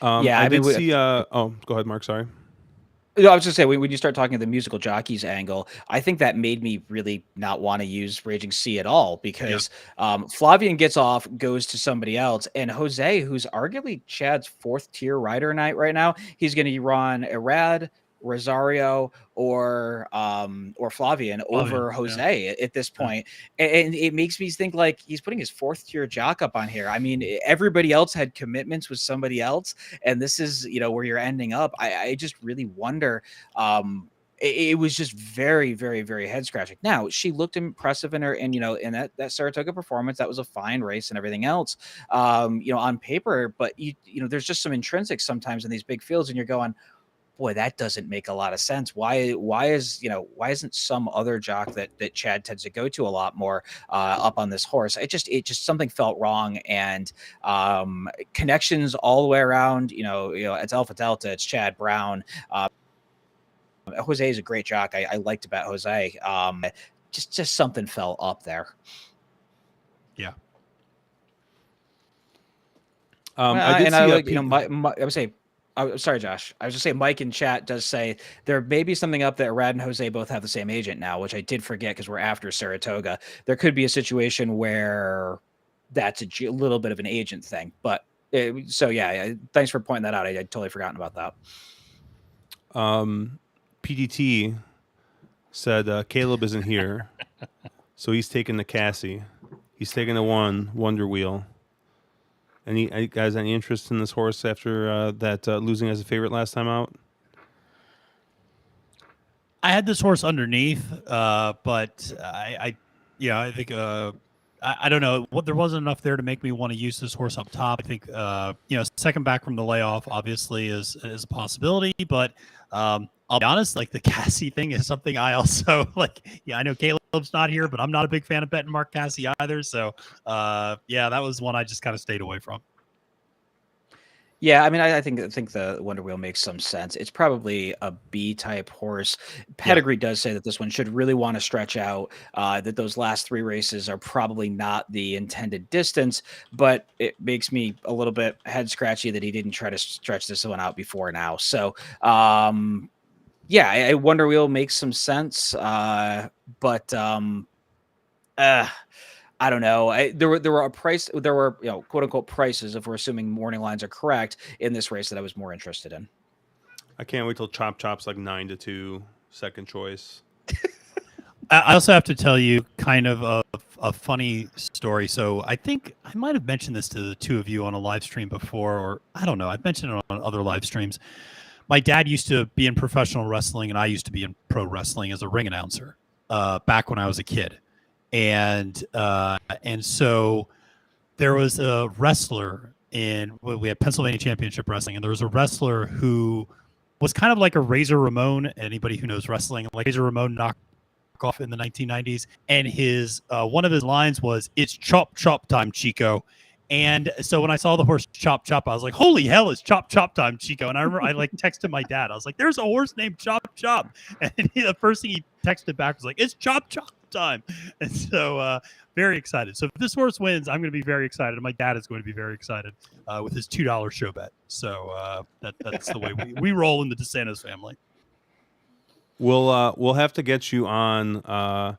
I did see. Go ahead, Mark. Sorry. No, I was just saying, when you start talking the musical jockeys angle, I think that made me really not want to use Raging Sea at all, because Flavian gets off, goes to somebody else, and Jose, who's arguably Chad's 4th tier rider right now, he's going to run Irad, Rosario, or Flavian over Jose at this point. And it makes me think like he's putting his 4th tier jock up on here. I mean, everybody else had commitments with somebody else, and this is where you're ending up. I just really wonder. It was just very, very, very head scratching. Now, she looked impressive in her, and in that Saratoga performance, that was a fine race and everything else, on paper. But there's just some intrinsics sometimes in these big fields, and you're going, boy, that doesn't make a lot of sense. Why isn't some other jock that Chad tends to go to a lot more up on this horse? It just something felt wrong, and connections all the way around. It's Alpha Delta, it's Chad Brown. Jose is a great jock. I liked about Jose. Just something fell up there. Yeah. I did see. I would say. Sorry, Josh. I was just saying, Mike in chat does say there may be something up that Irad and Jose both have the same agent now, which I did forget because we're after Saratoga. There could be a situation where that's a little bit of an agent thing. But thanks for pointing that out. I'd totally forgotten about that. PDT said Caleb isn't here, so he's taking the Cassie. He's taking the Wonder Wheel. Any guys, any interest in this horse after that losing as a favorite last time out? I had this horse underneath, but I think I don't know. There wasn't enough there to make me want to use this horse up top. I think second back from the layoff obviously is a possibility, but I'll be honest, like the Cassie thing is something I also like. Yeah, I know Caleb's not here, but I'm not a big fan of betting Mark Cassie either. So that was one I just kind of stayed away from. Yeah, I mean, I think the Wonder Wheel makes some sense. It's probably a B-type horse. Pedigree does say that this one should really want to stretch out, that those last 3 races are probably not the intended distance, but it makes me a little bit head-scratchy that he didn't try to stretch this one out before now. So, I Wonder Wheel makes some sense, but I don't know. There were quote unquote prices, if we're assuming morning lines are correct, in this race that I was more interested in. I can't wait till Chop Chop's like 9-2, second choice. I also have to tell you kind of a funny story. So I think I might have mentioned this to the two of you on a live stream before, or I don't know. I've mentioned it on other live streams. My dad used to be in professional wrestling, and I used to be in pro wrestling as a ring announcer back when I was a kid. And so there was a wrestler we had Pennsylvania Championship Wrestling, and there was a wrestler who was kind of like a Razor Ramon. Anybody who knows wrestling, like Razor Ramon knockoff in the 1990s. And his one of his lines was, "It's chop chop time, Chico." And so when I saw the horse Chop Chop, I was like, holy hell, it's Chop Chop time, Chico. And I remember I texted my dad. I was like, there's a horse named Chop Chop. And the first thing he texted back was like, it's Chop Chop time. And so very excited. So if this horse wins, I'm going to be very excited. And my dad is going to be very excited with his $2 show bet. So that's the way we roll in the DeSantis family. we'll have to get you on.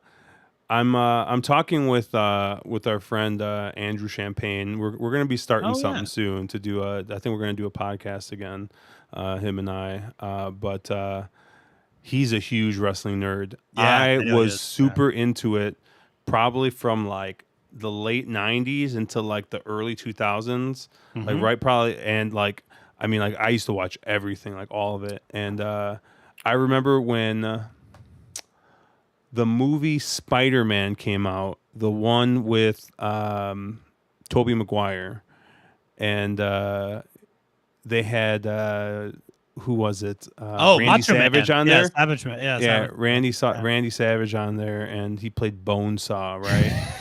I'm talking with our friend Andrew Champagne. We're gonna be starting Oh, something yeah. soon to do I think we're gonna do a podcast again, him and I. But he's a huge wrestling nerd. Yeah, I I know he was is. Yeah. super into it, probably from like the late '90s until like the early 2000s, like Mhm. right probably and like I mean like I used to watch everything, like all of it, and I remember when. The movie Spider-Man came out, the one with Tobey Maguire, and they had who was it? Oh, Randy Macho Savage Man. on Yeah, there. Savage Man. Yeah, Yeah, Savage Man. Yeah. Randy Savage on there, and he played Bonesaw, right?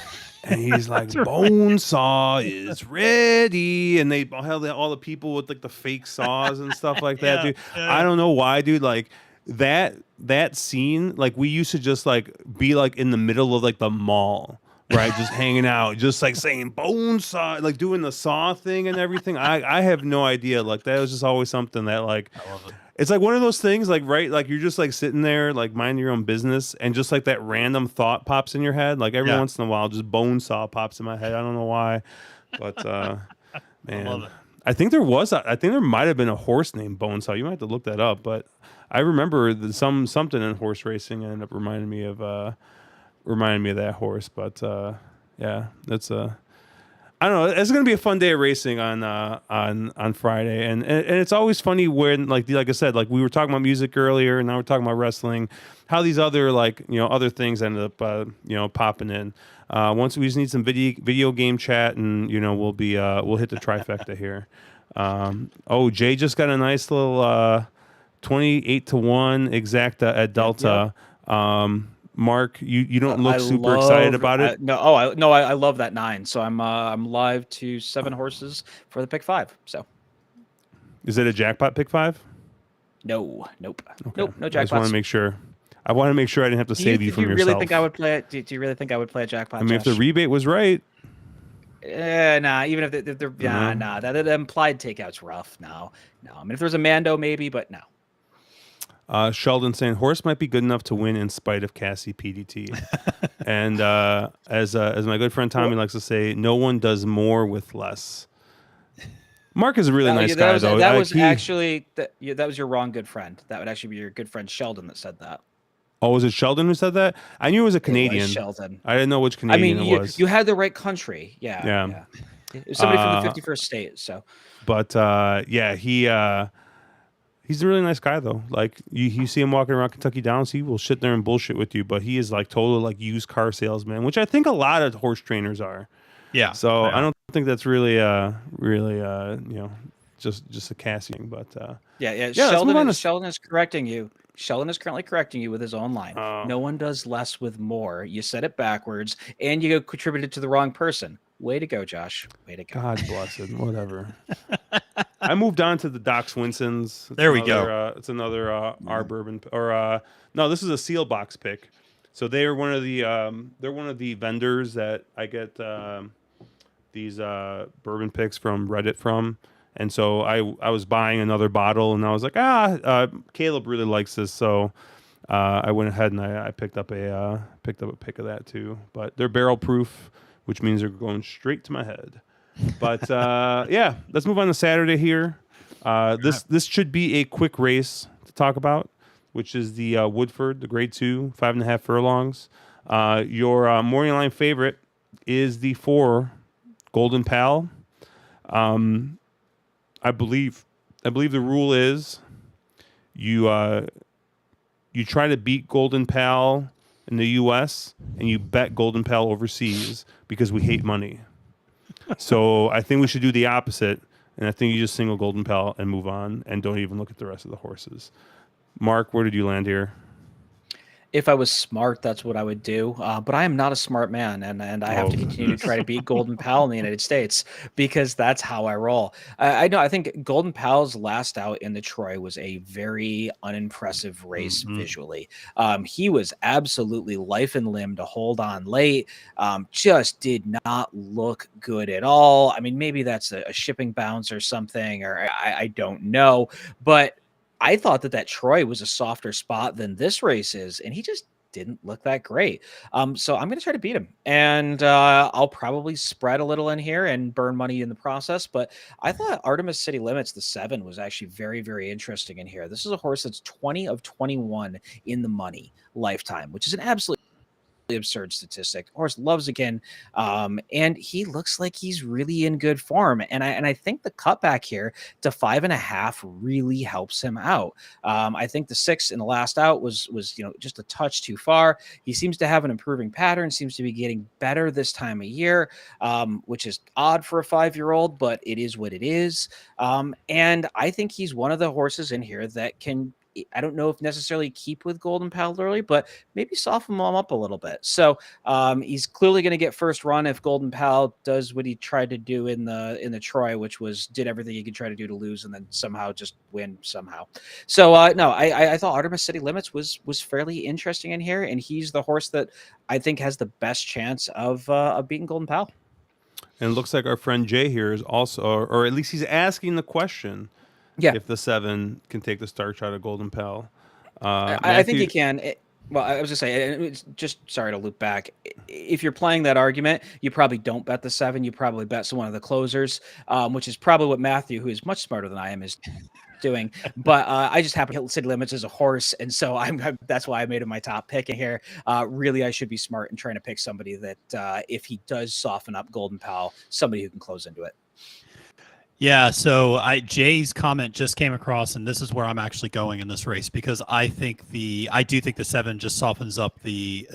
And he's like, That's right. Bonesaw is ready. And they held all the people with like the fake saws and stuff like that, Yeah, dude. I yeah. don't know why, dude. Like that scene, like we used to just like be like in the middle of like the mall, right? Just hanging out, just like saying Bonesaw, like doing the saw thing and everything. I have no idea. Like that was just always something that like I love it. it's like one of those things, like right, like you're just like sitting there, like minding your own business, and just like that random thought pops in your head. Like every Yeah, once in a while, just Bonesaw pops in my head. I don't know why, but I love man, it. I think there might have been a horse named Bonesaw. You might have to look that up, but I remember something in horse racing ended up reminding me of that horse. But yeah, that's I don't know. It's gonna be a fun day of racing on Friday, and it's always funny when like I said, like we were talking about music earlier, and now we're talking about wrestling. How these other other things ended up popping in. Once we just need some video game chat, and we'll hit the trifecta here. Oh, Jay just got a nice little 28-1 exacta at Delta. Mark, you don't look super excited about it. I love that 9. So I'm live to 7 horses for the pick 5. So Is it a jackpot pick 5? no, nope, Okay. nope, no I just want to jackpots. make sure. I want to make sure I didn't have to save you Do from you really yourself. think I would play it? Do you really think I would play a jackpot? I mean, if the Josh? rebate was right, Nah. Even if they're nah. That implied takeout's rough. No. I mean, if there's a Mando, maybe, but no. Sheldon saying horse might be good enough to win in spite of Cassie PDT. And as my good friend Tommy likes to say, no one does more with less. Mark is a really nice guy, though. That was actually that was your wrong good friend. That would actually be your good friend Sheldon that said that. Oh, was it Sheldon who said that? I knew it was a Canadian. It was Sheldon. I didn't know which I Canadian mean, it was. you had the right country. Yeah. It was somebody from the 51st state. So, But yeah, he's a really nice guy, though. Like you see him walking around Kentucky Downs, he will sit there and bullshit with you. But he is like total like used car salesman, which I think a lot of horse trainers are. Yeah. So I don't think that's really just a casting. But yeah. Sheldon Sheldon is correcting you. Sheldon is currently correcting you with his own line. No one does less with more. You said it backwards, and you contributed to the wrong person. Way to go, Josh. Way to go. God bless it. Whatever. I moved on to the Doc Swinsons. There we go. It's another our bourbon or no, this is a seal box pick. So they're one of the vendors that I get these bourbon picks from Reddit from. And so I was buying another bottle, and I was like, Caleb really likes this, so I went ahead and I picked up a pick of that too. But they're barrel proof, which means they're going straight to my head. But yeah, let's move on to Saturday here. This should be a quick race to talk about, which is the Woodford, the Grade 2, 5.5 furlongs. Your morning line favorite is the 4 Golden Pal. I believe the rule is you try to beat Golden Pal in the U.S. and you bet Golden Pal overseas because we hate money. So I think we should do the opposite, and I think you just single Golden Pal and move on and don't even look at the rest of the horses. Mark, where did you land here? If I was smart, that's what I would do. But I am not a smart man, and I have to continue to try to beat Golden Pal in the United States because that's how I roll. I know. I think Golden Pal's last out in the Troy was a very unimpressive race visually. He was absolutely life and limb to hold on late. Just did not look good at all. I mean, maybe that's a shipping bounce or something, or I don't know, but I thought that Troy was a softer spot than this race is, and he just didn't look that great. So I'm going to try to beat him, and I'll probably spread a little in here and burn money in the process. But I thought Artemis City Limits, the 7, was actually very, very interesting in here. This is a horse that's 20 of 21 in the money lifetime, which is an absolute absurd statistic. Horse loves again, and he looks like he's really in good form. And I think the cutback here to 5.5 really helps him out. I think the 6 in the last out was just a touch too far. He seems to have an improving pattern. Seems to be getting better this time of year, which is odd for a 5-year-old, but it is what it is. And I think he's one of the horses in here that can. I don't know if necessarily keep with Golden Pal early, but maybe soften him up a little bit. So he's clearly going to get first run if Golden Pal does what he tried to do in the Troy, which was did everything he could try to do to lose and then somehow just win somehow. So no, I thought Artemis City Limits was fairly interesting in here, and he's the horse that I think has the best chance of beating Golden Pal. And it looks like our friend Jay here is also, or at least he's asking the question. Yeah. If the 7 can take the start shot at Golden Pal. I think he can. Well, I was just saying, it's just sorry to loop back. If you're playing that argument, you probably don't bet the 7. You probably bet one of the closers, which is probably what Matthew, who is much smarter than I am, is doing. But I just happen to hit City Limits as a horse, and so that's why I made him my top pick in here. Really, I should be smart in trying to pick somebody that if he does soften up Golden Pal, somebody who can close into it. Yeah, so Jay's comment just came across, and this is where I'm actually going in this race, because I do think the 7 just softens up the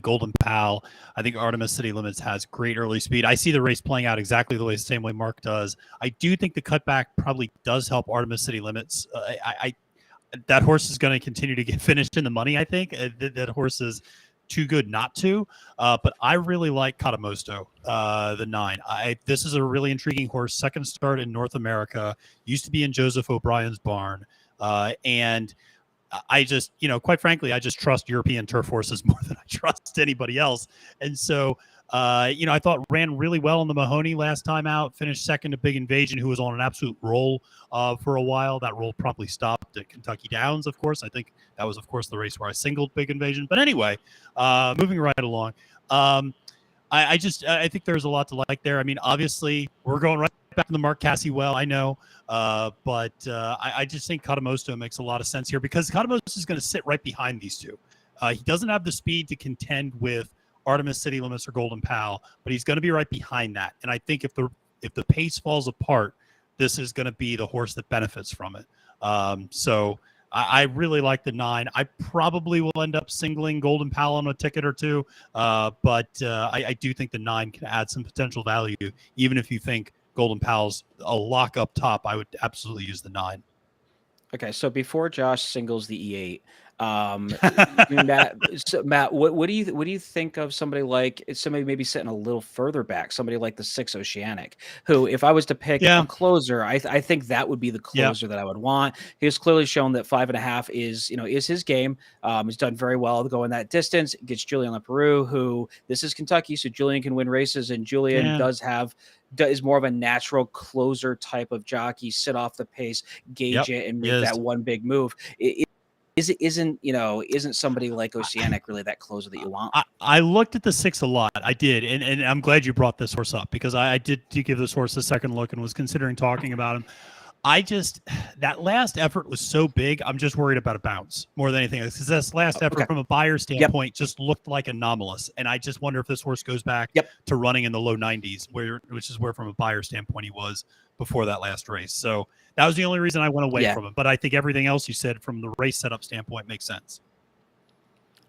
Golden Pal. I think Artemis City Limits has great early speed. I see the race playing out exactly the same way Mark does. I do think the cutback probably does help Artemis City Limits. That horse is going to continue to get finished in the money. I think that horse is too good not to, but I really like Catamosto, the 9. This is a really intriguing horse. Second start in North America, used to be in Joseph O'Brien's barn, and I just, quite frankly, I just trust European turf horses more than I trust anybody else. And so, I thought ran really well in the Mahoney last time out, finished second to Big Invasion, who was on an absolute roll for a while. That roll probably stopped at Kentucky Downs, of course. I think that was, of course, the race where I singled Big Invasion. But anyway, moving right along. I think there's a lot to like there. I mean, obviously, we're going right back to the Mark Cassie well, I know. But I just think Catamosto makes a lot of sense here, because Catamosto is going to sit right behind these two. He doesn't have the speed to contend with Artemis City Limits or Golden Pal, but he's going to be right behind that. And I think if the pace falls apart, this is going to be the horse that benefits from it. So I really like the 9. I probably will end up singling Golden Pal on a ticket or two, but I do think the 9 can add some potential value. Even if you think Golden Pal's a lock up top, I would absolutely use the 9. Okay, so before Josh singles the E8, Matt, what do you think of somebody maybe sitting a little further back, somebody like the 6 Oceanic, who, if I was to pick a closer, I think that would be the closer that I would want. He has clearly shown that 5.5 is his game. He's done very well going that distance. Gets Julian Leperoux, who, this is Kentucky, so Julian can win races, and Julian is more of a natural closer type of jockey, sit off the pace, gauge it, and make that one big move. Isn't somebody like Oceanic really that closer that you want? I looked at the 6 a lot. I did, and I'm glad you brought this horse up, because I did give this horse a second look and was considering talking about him. That last effort was so big, I'm just worried about a bounce more than anything else, because this last effort from a buyer standpoint just looked like anomalous. And I just wonder if this horse goes back to running in the low 90s, which is where from a buyer standpoint he was before that last race. So that was the only reason I went away from him. But I think everything else you said from the race setup standpoint makes sense.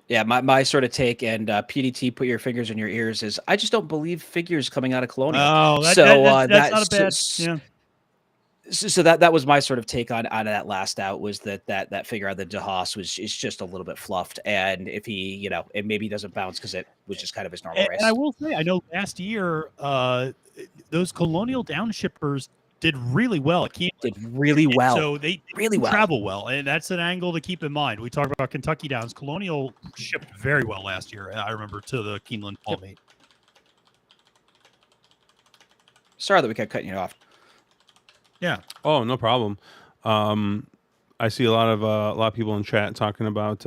Yeah, my sort of take, and PDT, put your fingers in your ears, is I just don't believe figures coming out of Colonial. Oh, that's not a bad. So that was my sort of take on out of that last out, was that figure out of the DeHaas is just a little bit fluffed, and if he it maybe doesn't bounce because it was just kind of his normal race. And I will say, I know last year those Colonial downshippers did really well at Keeneland. Did really well. So they really travel well, and that's an angle to keep in mind. We talked about Kentucky Downs. Colonial shipped very well last year, I remember, to the Keeneland fall meet. Sorry that we kept cutting you off. Yeah. Oh, no problem. I see a lot of people in chat talking about.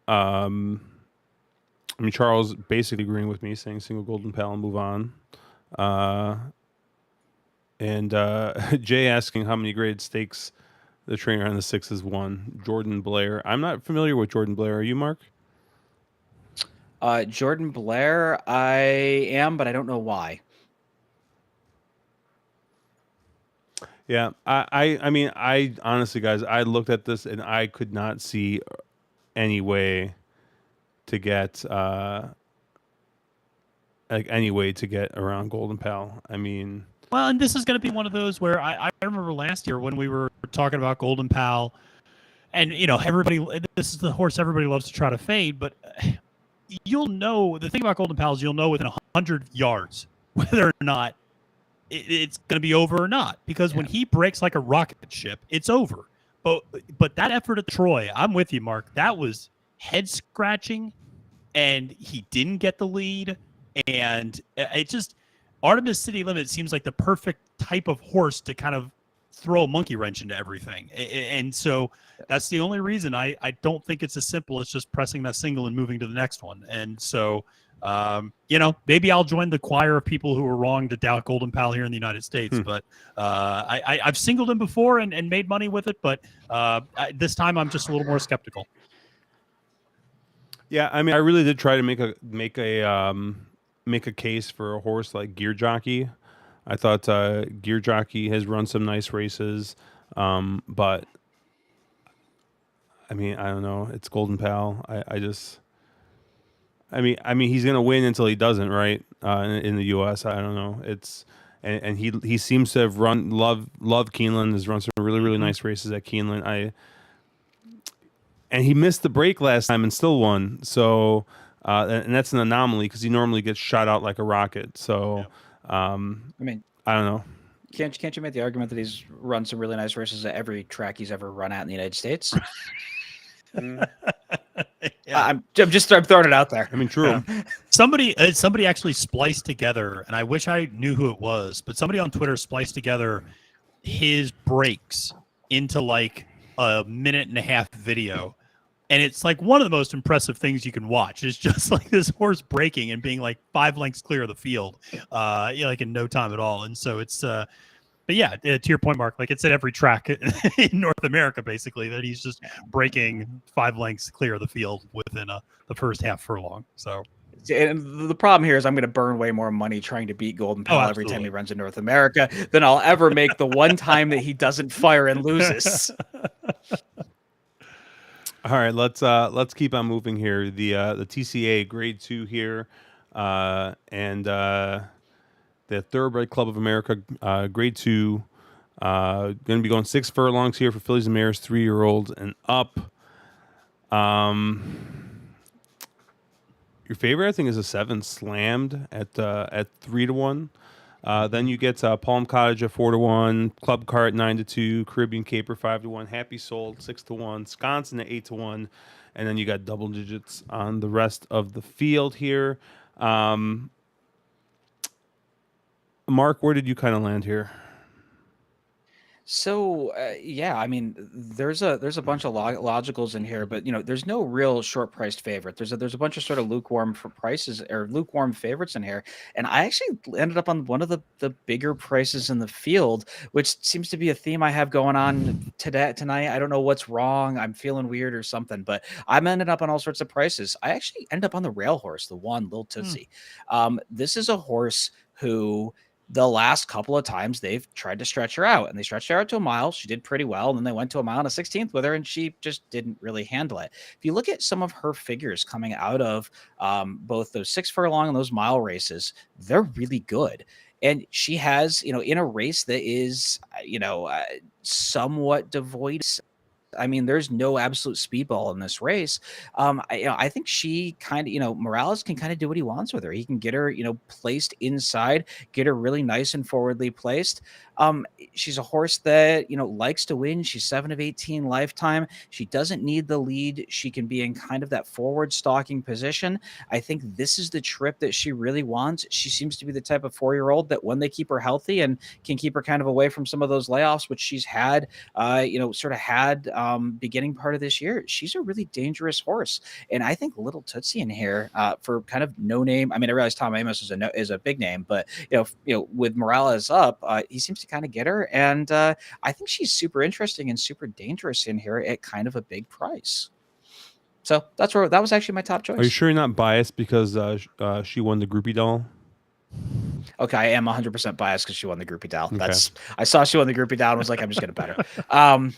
I mean, Charles basically agreeing with me, saying single golden pal and move on. And Jay asking how many graded stakes the trainer on the 6 has won. Jordan Blair. I'm not familiar with Jordan Blair. Are you, Mark? Jordan Blair, I am, but I don't know why. Yeah, I mean, I honestly, guys, I looked at this and I could not see any way to get any way to get around Golden Pal. I mean, Well, and this is going to be one of those where I remember last year when we were talking about Golden Pal, and this is the horse everybody loves to try to fade, but you'll know the thing about Golden Pal is you'll know within 100 yards whether or not it's going to be over or not, because when he breaks like a rocket ship, it's over. But that effort at Troy, I'm with you, Mark. That was head scratching, and he didn't get the lead, and it just Artemis City Limit seems like the perfect type of horse to kind of throw a monkey wrench into everything, and so that's the only reason I don't think it's as simple as just pressing that single and moving to the next one, and so. Maybe I'll join the choir of people who are wrong to doubt Golden Pal here in the United States. But I've singled him before and made money with it. But this time I'm just a little more skeptical. yeah, I mean, I really did try to make a case for a horse like Gear Jockey. I thought Gear Jockey has run some nice races, but I mean, I don't know. It's Golden Pal. I mean, he's gonna win until he doesn't, right? In the U.S., I don't know. And he seems to have love Keeneland. Has run some really nice races at Keeneland. And he missed the break last time and still won. So, and that's an anomaly because he normally gets shot out like a rocket. So, I mean, I don't know. Can't you make the argument that he's run some really nice races at every track he's ever run at in the United States? I'm throwing it out there. I mean, true. Yeah. Somebody actually spliced together, and I wish I knew who it was, but somebody on Twitter spliced together his breaks into like a 1.5-minute video, and it's like one of the most impressive things you can watch. It's just like this horse breaking and being like 5 lengths clear of the field, like in no time at all. And so it's. But yeah, to your point, Mark, like it's at every track in North America, basically, that he's just breaking 5 lengths clear of the field within the first half furlong. So, and the problem here is I'm going to burn way more money trying to beat Golden Pal every time he runs in North America than I'll ever make the one time that he doesn't fire and loses. All right, let's keep on moving here. The TCA Grade 2 here, and the Thoroughbred Club of America, Grade 2, going to be going 6 furlongs here for fillies and mares, 3-year-olds and up. Your favorite, I think, is a 7 Slammed at 3-1. Then you get Palm Cottage at 4-1, Club Car at 9-2, Caribbean Caper 5-1, Happy Soul 6-1, Wisconsin at 8-1, and then you got double digits on the rest of the field here. Mark, where did you kind of land here? So yeah, I mean, there's a bunch of logicals in here, but there's no real short priced favorite. There's a bunch of sort of lukewarm for prices or lukewarm favorites in here, and I actually ended up on one of the bigger prices in the field, which seems to be a theme I have going on tonight. I don't know what's wrong. I'm feeling weird or something, but I'm ended up on all sorts of prices. I actually end up on the rail horse, the one Lil Tootsie. This is a horse who. The last couple of times they've tried to stretch her out, and they stretched her out to a mile. She did pretty well. And then they went to a mile and a 16th with her, and she just didn't really handle it. If you look at some of her figures coming out of both those 6 furlong and those mile races, they're really good. And she has, in a race that is, somewhat devoid I mean, there's no absolute speedball in this race. I think she kind of, Morales can kind of do what he wants with her. He can get her, placed inside, get her really nice and forwardly placed. She's a horse that, likes to win. She's 7 of 18 lifetime. She doesn't need the lead. She can be in kind of that forward stalking position. I think this is the trip that she really wants. She seems to be the type of 4-year-old that when they keep her healthy and can keep her kind of away from some of those layoffs, which she's had, beginning part of this year, she's a really dangerous horse. And I think Little Tootsie in here, for kind of no name. I mean, I realize Tom Amos is a big name, but with Morales up, he seems to kind of get her, and I think she's super interesting and super dangerous in here at kind of a big price. So that was actually my top choice. Are you sure you're not biased because she won the groupie doll? Okay, I am 100% biased because she won the groupie doll. Okay. I saw she won the groupie doll and was like, I'm just gonna bet her.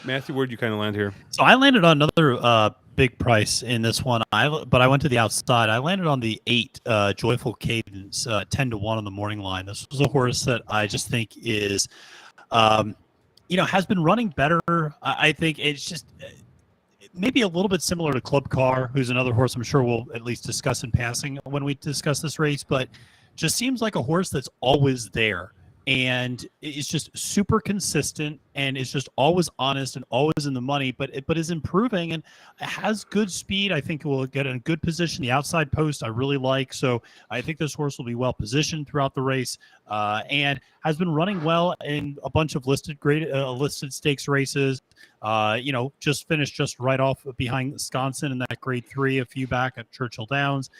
Matthew, where'd you kind of land here? So I landed on another big price in this one. But I went to the outside. I landed on the 8 Joyful Cadence, 10 to 1 on the morning line. This was a horse that I just think is, has been running better. I think it's just maybe a little bit similar to Club Car, who's another horse I'm sure we'll at least discuss in passing when we discuss this race, but just seems like a horse that's always there. And it's just super consistent and is just always honest and always in the money, but is improving and has good speed. I think it will get in a good position. The outside post I really like. So I think this horse will be well positioned throughout the race, and has been running well in a bunch of listed stakes races. Just finished just right off behind Wisconsin in that grade 3 a few back at Churchill Downs.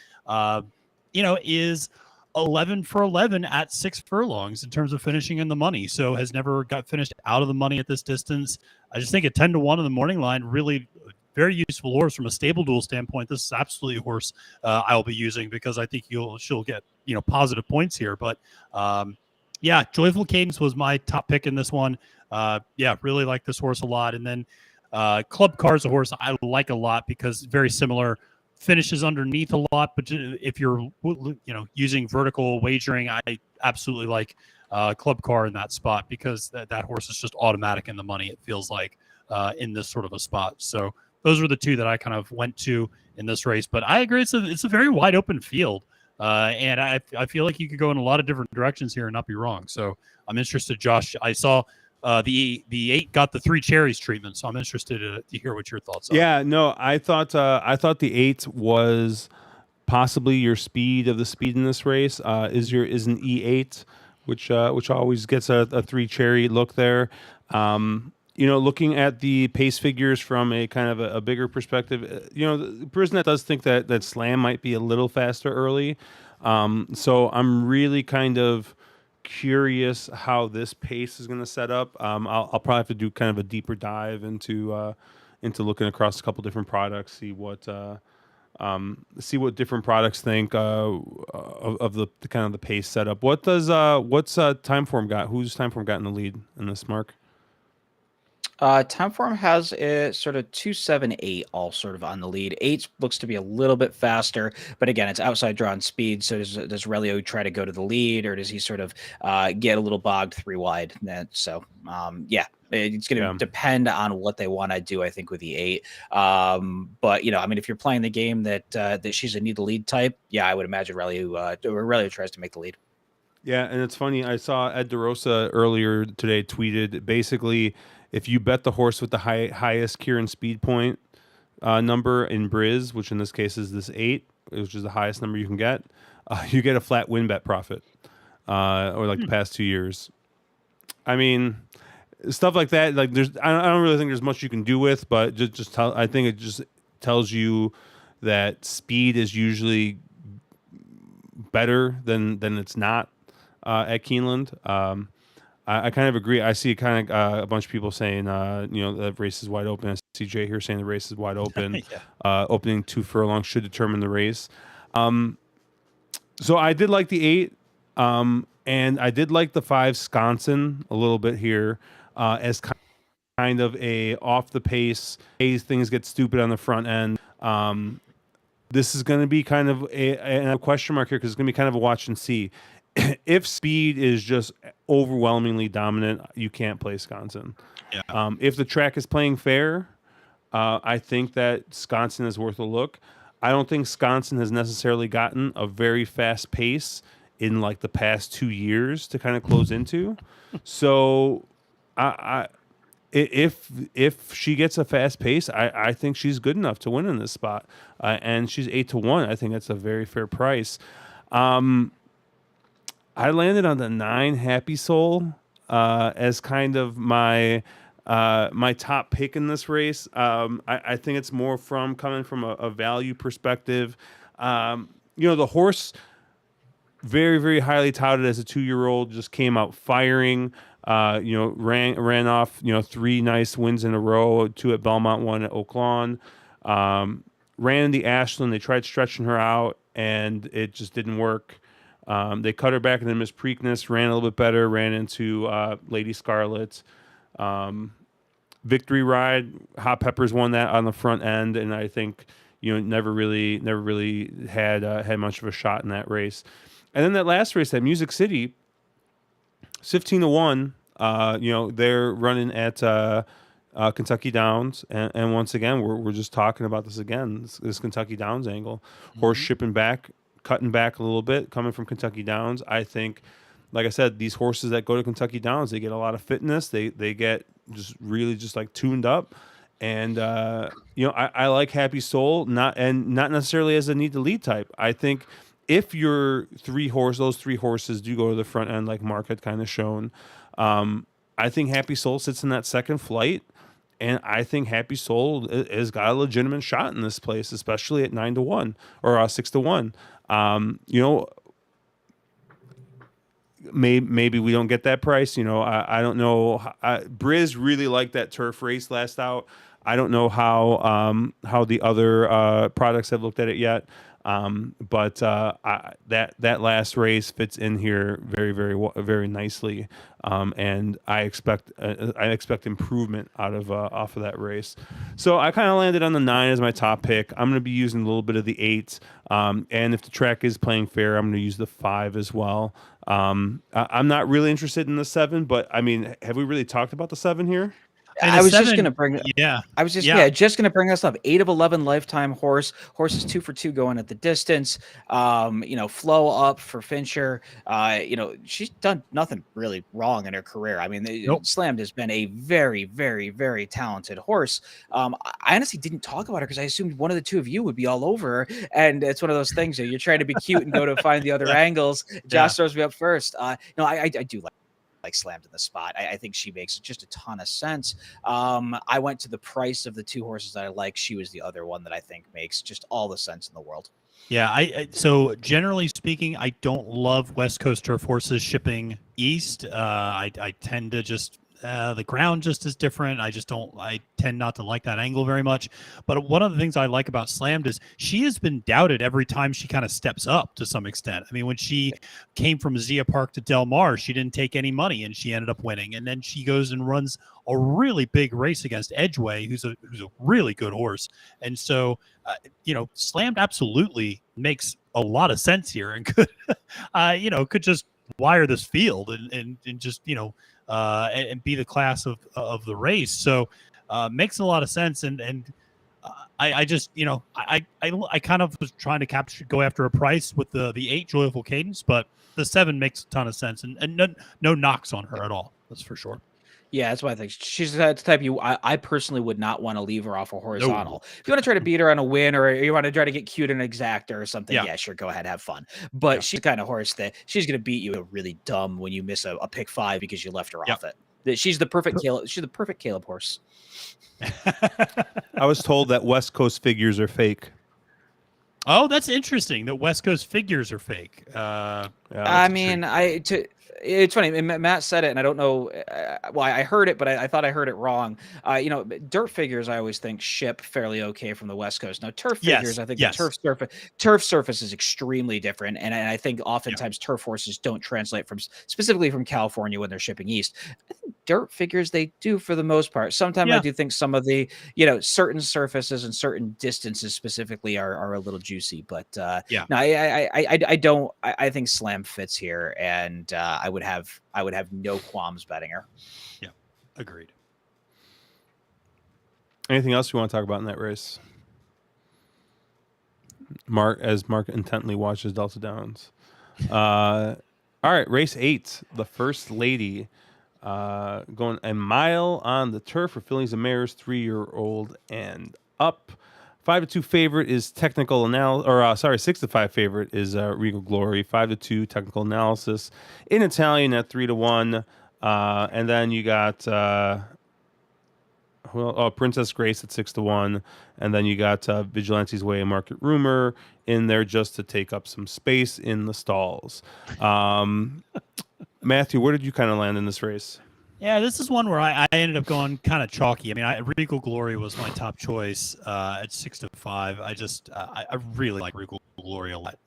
Is 11 for 11 at 6 furlongs in terms of finishing in the money. So has never got finished out of the money at this distance. I just think at 10 to 1 in the morning line, really very useful horse from a stable duel standpoint. This is absolutely a horse I'll be using because I think she'll get, positive points here. But Joyful Cadence was my top pick in this one. Really like this horse a lot. And then Club Car is a horse I like a lot because very similar, finishes underneath a lot, but if you're using vertical wagering, I absolutely like Club Car in that spot because that horse is just automatic in the money, it feels like, in this sort of a spot. So those were the two that I kind of went to in this race, but I agree it's a very wide open field, and I feel like you could go in a lot of different directions here and not be wrong. So I'm interested, Josh. I saw the 8 got the 3 cherries treatment, so I'm interested to hear what your thoughts are. Yeah, no, I thought the 8 was possibly your speed of the speed in this race. Is an E8, which always gets a 3 cherry look there. Looking at the pace figures from a kind of a bigger perspective, the person that does think that Slam might be a little faster early. So I'm really kind of curious how this pace is going to set up. I'll probably have to do kind of a deeper dive into looking across a couple different products, see what different products think of the kind of the pace setup. What's Timeform got? Who's Timeform got in the lead in this, Mark? Timeform has it sort of 2, 7, 8 all sort of on the lead. 8 looks to be a little bit faster, but again, it's outside drawn speed. So does Relio try to go to the lead, or does he sort of get a little bogged 3 wide? So it's going to depend on what they want to do, I think, with the 8. But if you're playing the game that she's a need the lead type, I would imagine Relio tries to make the lead. Yeah, and it's funny. I saw Ed DeRosa earlier today tweeted basically, if you bet the horse with the highest Kieran speed point number in Briz, which in this case is this 8, which is the highest number you can get, you get a flat win bet profit, or like the past 2 years. I mean, stuff like that. Like I don't really think there's much you can do with, but I think it just tells you that speed is usually better than it's not at Keeneland. I kind of agree. I see kind of a bunch of people saying, the race is wide open. I see Jay here saying the race is wide open. Opening 2 furlongs should determine the race. So I did like the 8, and I did like the 5 Sconson a little bit here as kind of a off the pace. Things get stupid on the front end. This is going to be kind of a question mark here because it's going to be kind of a watch and see. if speed is just overwhelmingly dominant, you can't play Sconsin. Yeah. If the track is playing fair, I think that Sconsin is worth a look. I don't think Sconsin has necessarily gotten a very fast pace in like the past 2 years to kind of close into. So, if she gets a fast pace, I think she's good enough to win in this spot, and she's 8-1. I think that's a very fair price. I landed on the 9 Happy Soul as kind of my my top pick in this race. I think it's more from coming from a value perspective. The horse, very, very highly touted as a 2-year-old, just came out firing. Ran off 3 nice wins in a row, 2 at Belmont, 1 at Oak Lawn. Ran in the Ashland. They tried stretching her out, and it just didn't work. They cut her back into Miss Preakness, ran a little bit better, ran into Lady Scarlet. Victory Ride, Hot Peppers won that on the front end, and I think never really had much of a shot in that race. And then that last race at Music City, 15-1. They're running at Kentucky Downs, and once again, we're just talking about this again. This Kentucky Downs angle, horse shipping back, cutting back a little bit, coming from Kentucky Downs. I think, like I said, these horses that go to Kentucky Downs, they get a lot of fitness. They get just really just like tuned up, and I like Happy Soul, not necessarily as a need to lead type. I think if those 3 horses do go to the front end, like Mark had kind of shown, I think Happy Soul sits in that second flight, and I think Happy Soul has got a legitimate shot in this place, especially at 9-1 or 6-1. Maybe we don't get that price. I don't know. Briz really liked that turf race last out. I don't know how the other products have looked at it yet. But that last race fits in here very, very, very nicely. And I expect improvement off of that race. So I kind of landed on the 9 as my top pick. I'm going to be using a little bit of the 8. And if the track is playing fair, I'm going to use the 5 as well. I'm not really interested in the 7, but I mean, have we really talked about the 7 here? I was just gonna bring. Yeah, I was just gonna bring us up. 8 of 11 lifetime horse. Horse is 2 for 2 going at the distance. Flow up for Fincher. She's done nothing really wrong in her career. I mean, Nope. Slammed has been a very, very, very talented horse. I honestly didn't talk about her because I assumed one of the two of you would be all over her, and it's one of those things. You're trying to be cute and go to find the other angles. Josh throws me up first. I do like Slammed in the spot. I think she makes just a ton of sense. I went to the price of the 2 horses that I like. She was the other one that I think makes just all the sense in the world. Yeah, so generally speaking, I don't love West Coast turf horses shipping east. I tend to just the ground just is different. I tend not to like that angle very much. But one of the things I like about Slammed is she has been doubted every time she kind of steps up to some extent. I mean, when she came from Zia Park to Del Mar, she didn't take any money and she ended up winning. And then she goes and runs a really big race against Edgeway, who's a really good horse. And so, Slammed absolutely makes a lot of sense here and could just wire this field and just, and be the class of the race. So makes a lot of sense. And I just, I kind of was trying to go after a price with the 8 Joyful Cadence, but the 7 makes a ton of sense and no knocks on her at all. That's for sure. Yeah, that's why I think she's the type I personally would not want to leave her off a horizontal. No. If you want to try to beat her on a win or you want to try to get cute and exacta or something, yeah, sure, go ahead, have fun. But she's the kind of horse that she's going to beat you really dumb when you miss a pick 5 because you left her off it. She's the perfect Caleb. She's the perfect Caleb horse. I was told that West Coast figures are fake. Oh, that's interesting. That West Coast figures are fake. I mean, true. It's funny. Matt said it, and I don't know. Well, I heard it, but I thought I heard it wrong. Dirt figures I always think ship fairly okay from the West Coast. Now, turf figures, Yes, I think the yes, turf surface is extremely different, and I think yeah, oftentimes turf horses don't translate from specifically from California when they're shipping east. I think dirt figures they do for the most part. Sometimes I yeah. do think some of the certain surfaces and certain distances specifically are a little juicy, but Yeah. no, I don't. I think Slam fits here, and I would have no qualms betting her. Yeah, agreed. Anything else you want to talk about in that race? Mark intently watches Delta Downs. All right, race 8, the First Lady, going a mile on the turf for fillies and mares, 3-year-old and up. 5-2 favorite is technical analysis, or 6-5 favorite is Regal Glory. 5-2 technical analysis in Italian at 3-1, and then you got Princess Grace at 6-1, and then you got Vigilante's Way and Market Rumor in there just to take up some space in the stalls. Matthew, where did you kind of land in this race? Yeah, this is one where I ended up going kind of chalky. I mean, Regal Glory was my top choice at 6-5. I really like Regal Glory a lot.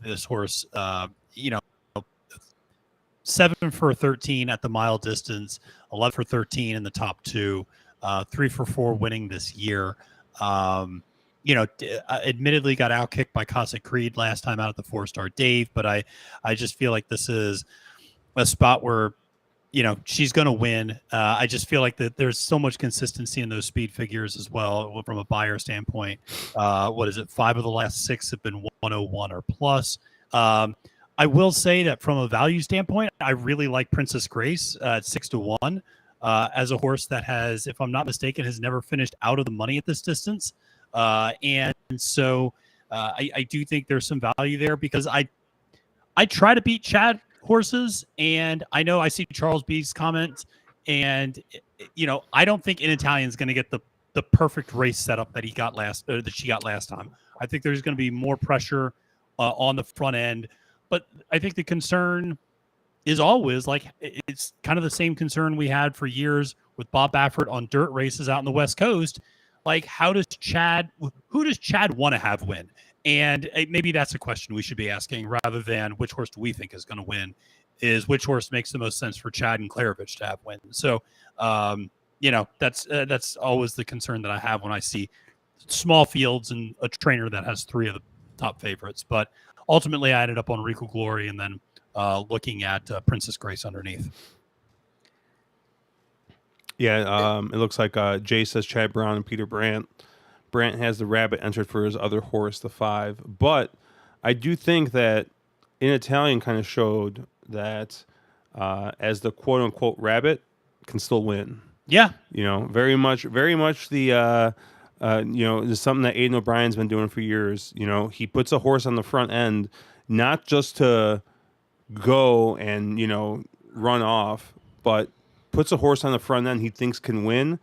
This horse, 7 for 13 at the mile distance, 11 for 13 in the top 2, 3 for 4 winning this year. Admittedly got outkicked by Cossack Creed last time out at the 4-star Dave, but I just feel like this is a spot where she's going to win. I just feel like that there's so much consistency in those speed figures as well from a buyer standpoint. What is it? 5 of the last 6 have been 101 or plus. I will say that from a value standpoint, I really like Princess Grace at 6-1 as a horse that has, if I'm not mistaken, has never finished out of the money at this distance. And so I do think there's some value there because I try to beat Chad horses, and I know I see Charles B's comments, and I don't think In Italian is going to get the perfect race setup that she got last time. I think there's going to be more pressure on the front end, but I think the concern is always like it's kind of the same concern we had for years with Bob Baffert on dirt races out in the West Coast. Like, who does Chad want to have win? And maybe that's a question we should be asking rather than which horse do we think is going to win, is which horse makes the most sense for Chad and Klarovich to have win. So, that's always the concern that I have when I see small fields and a trainer that has 3 of the top favorites. But ultimately, I ended up on Regal Glory and then looking at Princess Grace underneath. Yeah, it looks like Jay says Chad Brown and Peter Brandt. Brandt has the rabbit entered for his other horse, the 5. But I do think that In Italian kind of showed that as the quote unquote rabbit can still win. Yeah. Very much the is something that Aidan O'Brien's been doing for years. He puts a horse on the front end, not just to go and, run off, but puts a horse on the front end he thinks can win,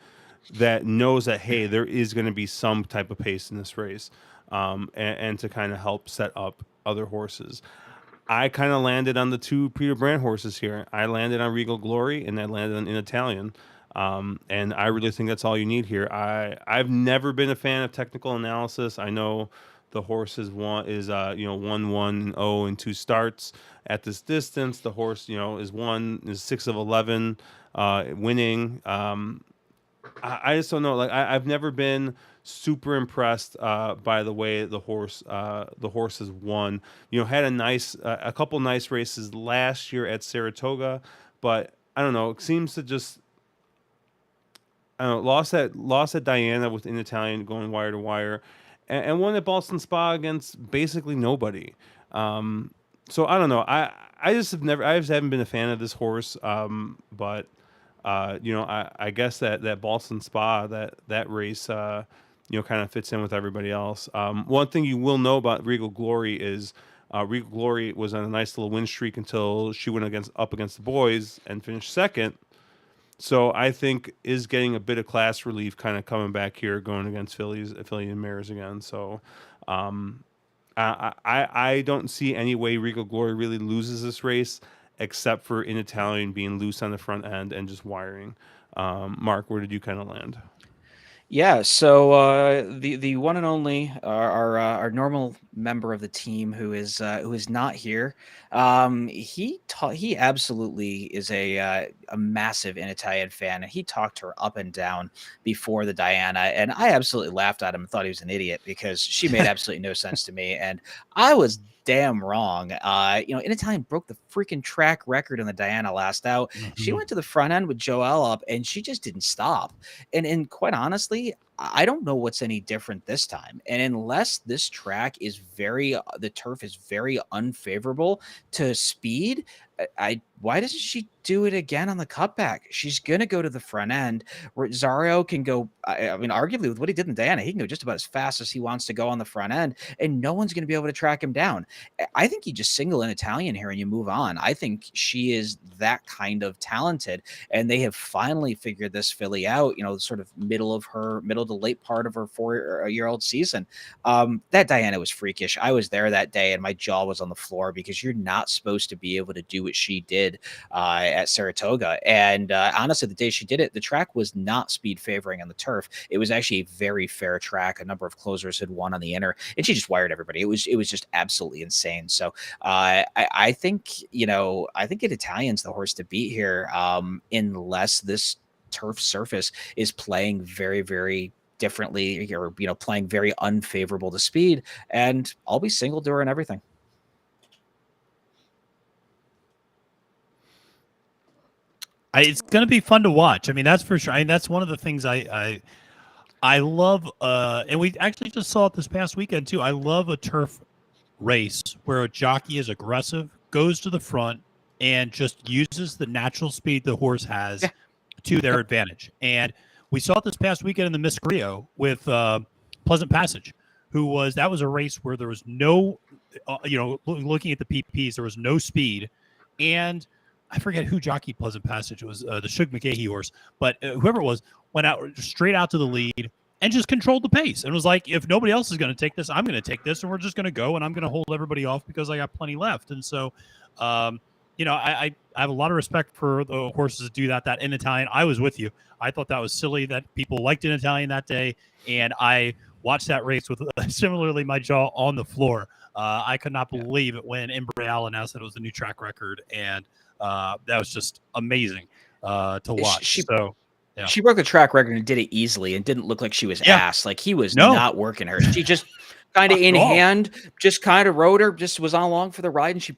that knows that, hey, there is going to be some type of pace in this race, and to kind of help set up other horses. I kind of landed on the 2 Peter Brandt horses here. I landed on Regal Glory, and I landed on In Italian. And I really think that's all you need here. I've never been a fan of technical analysis. I know the horse is 1-1-0 in 2 starts at this distance. The horse, is 6 of 11 winning. I just don't know. Like I've never been super impressed by the way the horse has won. Had a couple nice races last year at Saratoga, but I don't know. It seems to just lost at Diana with In Italian going wire to wire, and won at Boston Spa against basically nobody. So I don't know. I just haven't been a fan of this horse. But I guess that Boston Spa that race kind of fits in with everybody else. One thing you will know about Regal Glory is Regal Glory was on a nice little win streak until she went up against the boys and finished second. So I think is getting a bit of class relief kind of coming back here, going against Philly and mares again. So I don't see any way Regal Glory really loses this race. except for in Italian being loose on the front end and just wiring. Mark, where did you kind of land? Yeah, so the one and only our normal member of the team who is not here, he absolutely is a massive in Italian fan, and he talked her up and down before the Diana, and I absolutely laughed at him and thought he was an idiot because she made absolutely no sense to me, and I was damn wrong. In Italian broke the freaking track record in the Diana last out. She Mhm. went to the front end with Joelle up, and she just didn't stop. And quite honestly, I don't know what's any different this time. And unless this track is the turf is very unfavorable to speed, I why doesn't she do it again on the cutback? She's gonna go to the front end. Rosario can go. I mean, arguably with what he did in Diana, he can go just about as fast as he wants to go on the front end, and no one's gonna be able to track him down. I think you just single an Italian here and you move on. I think she is that kind of talented, and they have finally figured this filly out. Sort of middle to late part of her 4-year-old season. That Diana was freakish. I was there that day, and my jaw was on the floor because you're not supposed to be able to do what she did at Saratoga. And honestly, the day she did it, the track was not speed favoring on the turf. It was actually a very fair track. A number of closers had won on the inner, and she just wired everybody. It was just absolutely insane. So I think I think it Italian's the horse to beat here, unless this turf surface is playing very, very differently, or playing very unfavorable to speed, and I'll be single to her and everything. It's going to be fun to watch. I mean, that's for sure. I mean, that's one of the things I love. And we actually just saw it this past weekend too. I love a turf race where a jockey is aggressive, goes to the front, and just uses the natural speed the horse has Yeah. to their Yep. advantage. And we saw it this past weekend in the Miss Rio with Pleasant Passage, that was a race where there was no, looking at the PPs, there was no speed. And I forget who jockeyed Pleasant Passage. It was the Shug McGahee horse, but whoever it was went out straight out to the lead and just controlled the pace and was like, if nobody else is going to take this, I'm going to take this, and we're just going to go, and I'm going to hold everybody off because I got plenty left. And so, I have a lot of respect for the horses that do that in Italian. I was with you. I thought that was silly that people liked in Italian that day, and I watched that race with similarly my jaw on the floor. I could not believe it when Imbrial announced that it was the new track record, and that was just amazing to watch. She broke the track record and did it easily, and didn't look like she was ass. Like, he was not working her. She just kind of in hand, just kind of rode her, just was on along for the ride, and she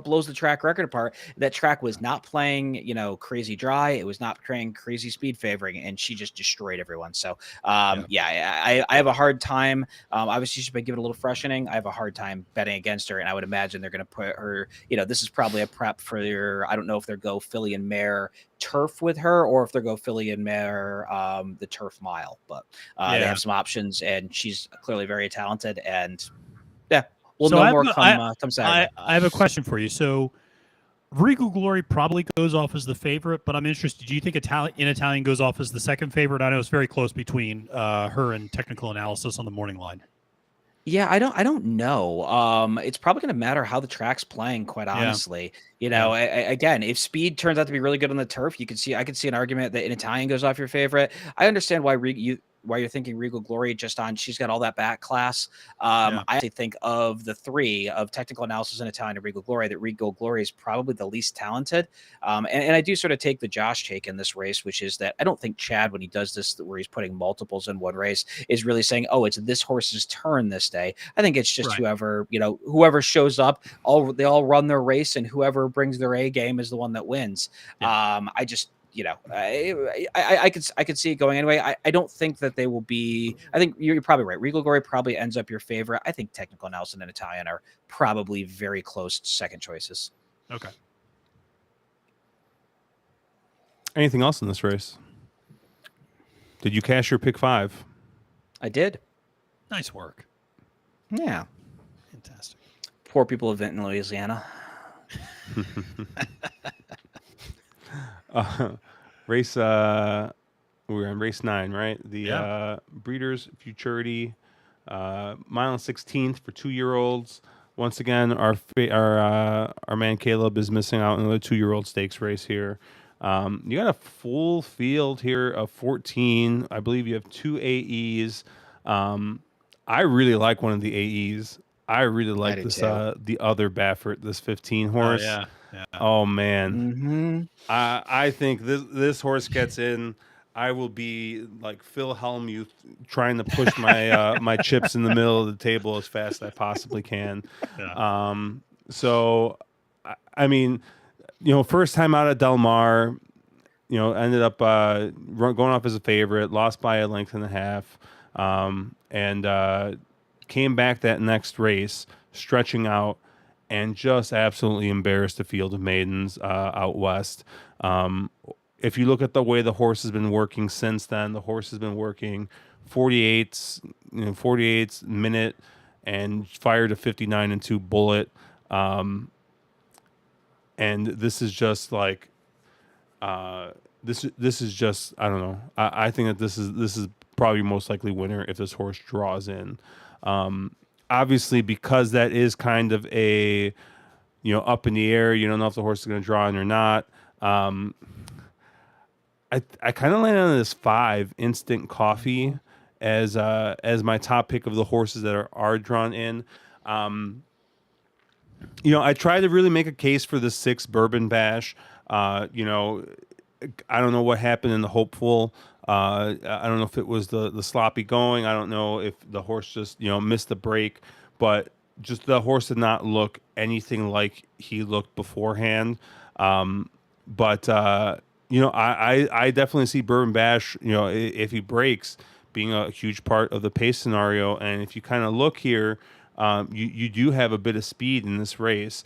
blows the track record apart. That track was not playing, crazy dry. It was not playing crazy speed favoring, and she just destroyed everyone. So, I have a hard time. Obviously, she's been given a little freshening. I have a hard time betting against her, and I would imagine they're going to put her. This is probably a prep for your. I don't know if they'll go filly and mare turf with her, or if they'll go filly and mare the turf mile. But they have some options, and she's clearly very talented. And we'll know more come Saturday. I have a question for you. So Regal Glory probably goes off as the favorite, but I'm interested. Do you think Italian goes off as the second favorite? I know it's very close between her and Technical Analysis on the morning line. Yeah, I don't know. It's probably going to matter how the track's playing, quite honestly. Again, if speed turns out to be really good on the turf, I could see an argument that in Italian goes off your favorite. I understand why you're thinking Regal Glory, just on she's got all that back class. I actually think of the three, of Technical Analysis in Italian and Regal Glory, that Regal Glory is probably the least talented. And I do sort of take the Josh take in this race, which is that I don't think Chad, when he does this, where he's putting multiples in one race, is really saying, oh, it's this horse's turn this day. I think it's just whoever shows up, they all run their race, and whoever brings their A game is the one that wins. I just, I could see it going anyway. I don't think that they will be. I think you're probably right. Regal Glory probably ends up your favorite. I think Technical Analysis and Italian are probably very close second choices. Okay. Anything else in this race? Did you cash your pick 5? I did. Nice work. Yeah. Fantastic. Poor people event in Louisiana. Race we're on race 9, right? The Breeders' Futurity, mile and 16th for 2-year-olds. once again, our man Caleb is missing out on another 2-year-old stakes race here. You got a full field here of 14. I believe you have 2 AEs. I really like one of the AEs. I really like do this too. the other Baffert, this 15 Oh horse. yeah. Oh man. Mm-hmm. I think this horse gets in. I will be like Phil Hellmuth trying to push my my chips in the middle of the table as fast as I possibly can. Yeah. So I mean, first time out at Del Mar, ended up going off as a favorite, lost by a length and a half, and came back that next race, stretching out, and just absolutely embarrassed the field of maidens out west. If you look at the way the horse has been working since then, the horse has been working 48s, 48s minute, and fired a 59 and 2 bullet. And this is just like this is just, I don't know. I think that this is probably most likely winner if this horse draws in. Obviously, because that is kind of a up in the air. You don't know if the horse is going to draw in or not. I kind of landed on this 5 Instant Coffee as my top pick of the horses that are drawn in. I tried to really make a case for the 6 Bourbon Bash. I don't know what happened in the Hopeful. I don't know if it was the sloppy going. I don't know if the horse just missed the break, but just the horse did not look anything like he looked beforehand. But I definitely see Bourbon Bash, if he breaks, being a huge part of the pace scenario. And if you kind of look here, you do have a bit of speed in this race.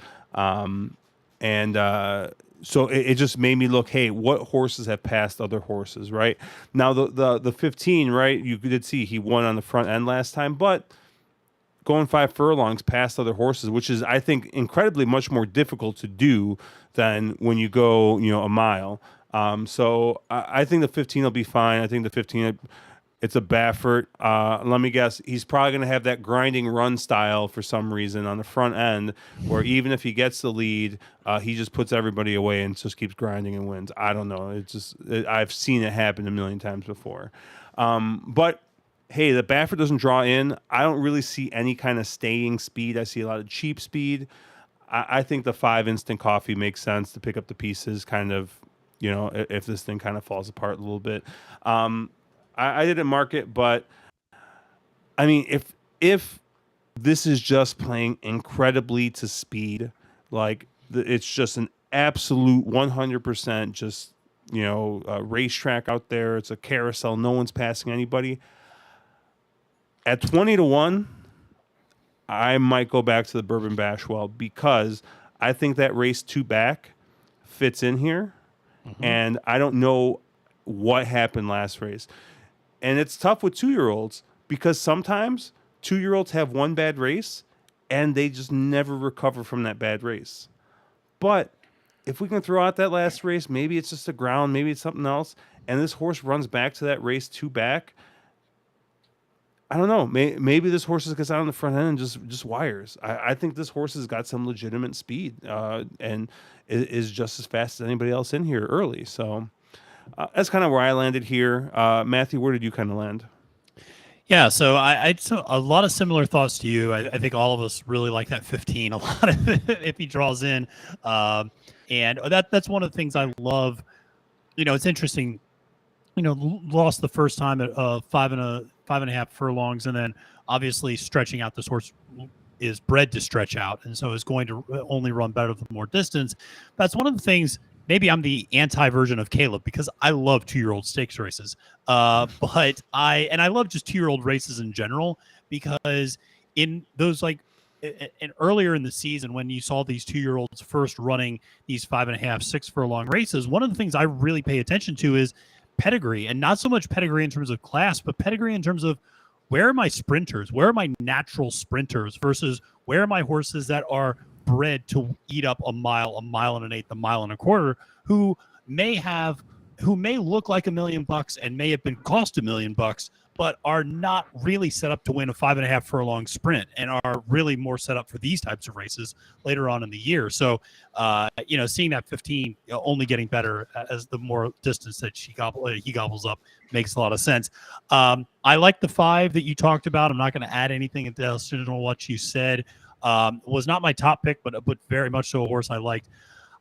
So it just made me look, hey, what horses have passed other horses, right? Now, the 15, right, you did see he won on the front end last time, but going 5 furlongs past other horses, which is, I think, incredibly much more difficult to do than when you go, a mile. So I think the 15 will be fine. I think the 15, it's a Baffert. Let me guess, he's probably going to have that grinding run style for some reason on the front end, where even if he gets the lead, he just puts everybody away and just keeps grinding and wins. I don't know. I've seen it happen a million times before. But hey, the Baffert doesn't draw in. I don't really see any kind of staying speed. I see a lot of cheap speed. I think the 5 Instant Coffee makes sense to pick up the pieces, kind of, if this thing kind of falls apart a little bit. I didn't mark it, but I mean, if this is just playing incredibly to speed, like it's just an absolute 100% just racetrack out there. It's a carousel. No one's passing anybody. At 20-1, I might go back to the Bourbon Bash because I think that race 2 back fits in here, and I don't know what happened last race. And it's tough with 2-year-olds because sometimes 2-year-olds have one bad race and they just never recover from that bad race. But if we can throw out that last race, maybe it's just the ground, maybe it's something else, and this horse runs back to that race 2 back, I don't know. Maybe this horse gets out on the front end and just wires. I think this horse has got some legitimate speed and is just as fast as anybody else in here early. So that's kind of where I landed here. Matthew, where did you kind of land? Yeah, so I a lot of similar thoughts to you. I think all of us really like that 15 a lot of if he draws in, and that's one of the things I love. It's interesting. Lost the first time at 5.5 furlongs, and then obviously stretching out. This horse is bred to stretch out, and so is going to only run better the more distance. That's one of the things. Maybe I'm the anti-version of Caleb because I love 2-year-old stakes races. But I love just 2-year-old races in general, because in those and earlier in the season when you saw these 2-year-olds first running these 5.5, 6 furlong races, one of the things I really pay attention to is pedigree, and not so much pedigree in terms of class, but pedigree in terms of where are my sprinters, where are my natural sprinters versus where are my horses that are bred to eat up a mile and an eighth, a mile and a quarter, who may look like $1 million and may have been cost $1 million, but are not really set up to win a 5.5 furlong sprint and are really more set up for these types of races later on in the year. So, seeing that 15 only getting better as the more distance that he gobbles up makes a lot of sense. I like the 5 that you talked about. I'm not going to add anything else to what you said. Was not my top pick, but very much so a horse I liked.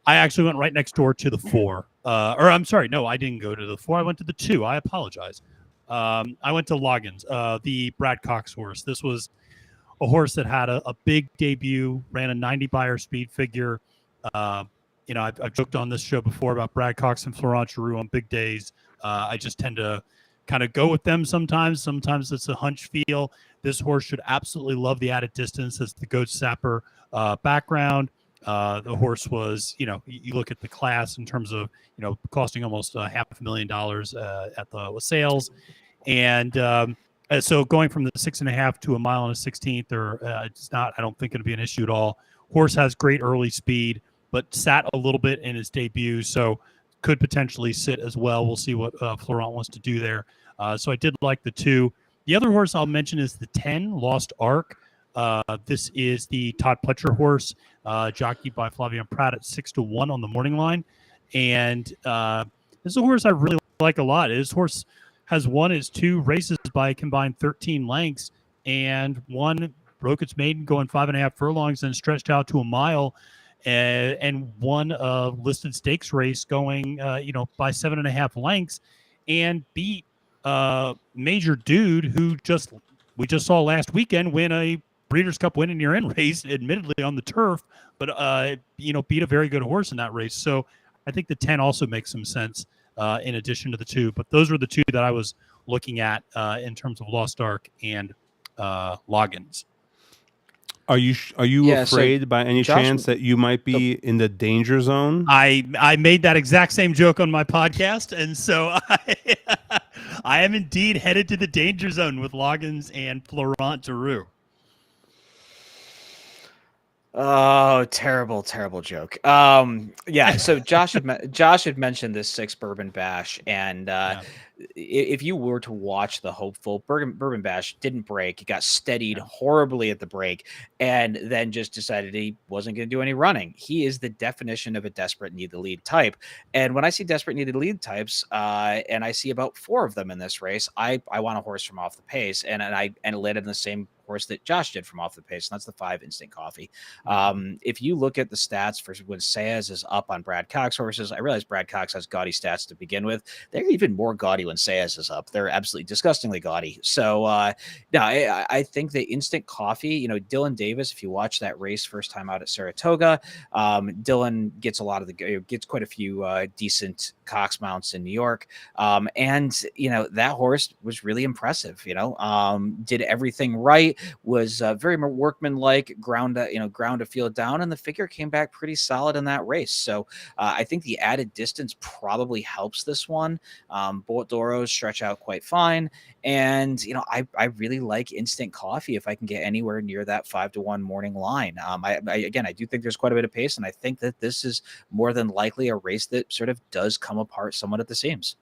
I actually went right next door to the 4. Or I'm sorry, no, I didn't go to the 4. I went to the 2. I apologize. I went to Loggins, the Brad Cox horse. This was a horse that had a big debut, ran a 90 Beyer speed figure. I've joked on this show before about Brad Cox and Florent Giroux on big days. I just tend to kind of go with them sometimes. Sometimes it's a hunch feel. This horse should absolutely love the added distance as the Goat Sapper background. The horse was, you look at the class in terms of, costing almost $500,000 at the sales. And so going from the 6.5 to a mile and a 16th, it's not, I don't think it'll be an issue at all. Horse has great early speed, but sat a little bit in his debut. So could potentially sit as well. We'll see what Florent wants to do there. So I did like the 2. The other horse I'll mention is the 10, Lost Ark. This is the Todd Pletcher horse, jockeyed by Flavien Prat at 6-1 on the morning line. And this is a horse I really like a lot. This horse has won his 2 races by a combined 13 lengths, and one broke its maiden going 5.5 furlongs and stretched out to a mile, and won a listed stakes race going, by 7.5 lengths, and beat Major Dude, who we just saw last weekend win a Breeders' Cup win in your end race, admittedly on the turf, but beat a very good horse in that race. So I think the 10 also makes some sense in addition to the 2. But those were the 2 that I was looking at in terms of Lost Ark and Loggins. Are you afraid by any chance that you might be in the danger zone? I made that exact same joke on my podcast, and so I am indeed headed to the danger zone with Loggins and Florent Giroux. Oh, terrible, terrible joke. So Josh had mentioned this 6 Bourbon Bash, and if you were to watch the hopeful, Bourbon Bash didn't break. He got steadied horribly at the break, and then just decided he wasn't going to do any running. He is the definition of a desperate need to lead type. And when I see desperate need to lead types, and I see about 4 of them in this race, I want a horse from off the pace, and it landed in the same horse that Josh did from off the pace, and that's the 5 Instant Coffee. If you look at the stats for when Saez is up on Brad Cox horses, I realize Brad Cox has gaudy stats to begin with. They're even more gaudy when Saez is up. They're absolutely disgustingly gaudy. So I think the Instant Coffee, Dylan Davis, if you watch that race first time out at Saratoga, Dylan gets quite a few decent Cox mounts in New York. And that horse was really impressive, did everything right, was very workmanlike, ground a field down, and the figure came back pretty solid in that race. So I think the added distance probably helps this one. Both Doros stretch out quite fine. And, I really like Instant Coffee if I can get anywhere near that 5-1 morning line. I do think there's quite a bit of pace, and I think that this is more than likely a race that sort of does come apart somewhat at the seams.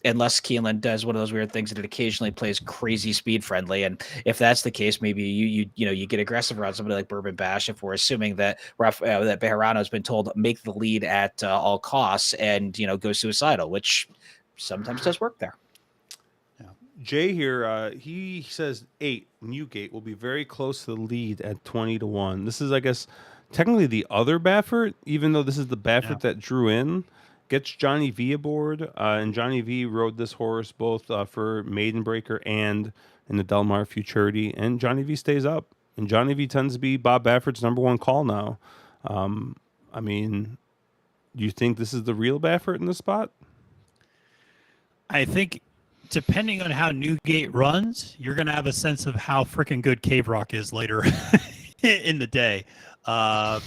Unless Keeneland does one of those weird things that it occasionally plays crazy speed friendly. And if that's the case, maybe you get aggressive around somebody like Bourbon Bash, if we're assuming that that Bejarano has been told make the lead at all costs and, go suicidal, which sometimes does work there. Jay here, he says 8 Newgate will be very close to the lead at 20-1. This is, I guess, technically the other Baffert, even though this is the Baffert that drew in. Gets Johnny V aboard, and Johnny V rode this horse both for Maiden Breaker and in the Del Mar Futurity, and Johnny V stays up. And Johnny V tends to be Bob Baffert's number 1 call now. Do you think this is the real Baffert in this spot? I think depending on how Newgate runs, you're going to have a sense of how freaking good Cave Rock is later in the day,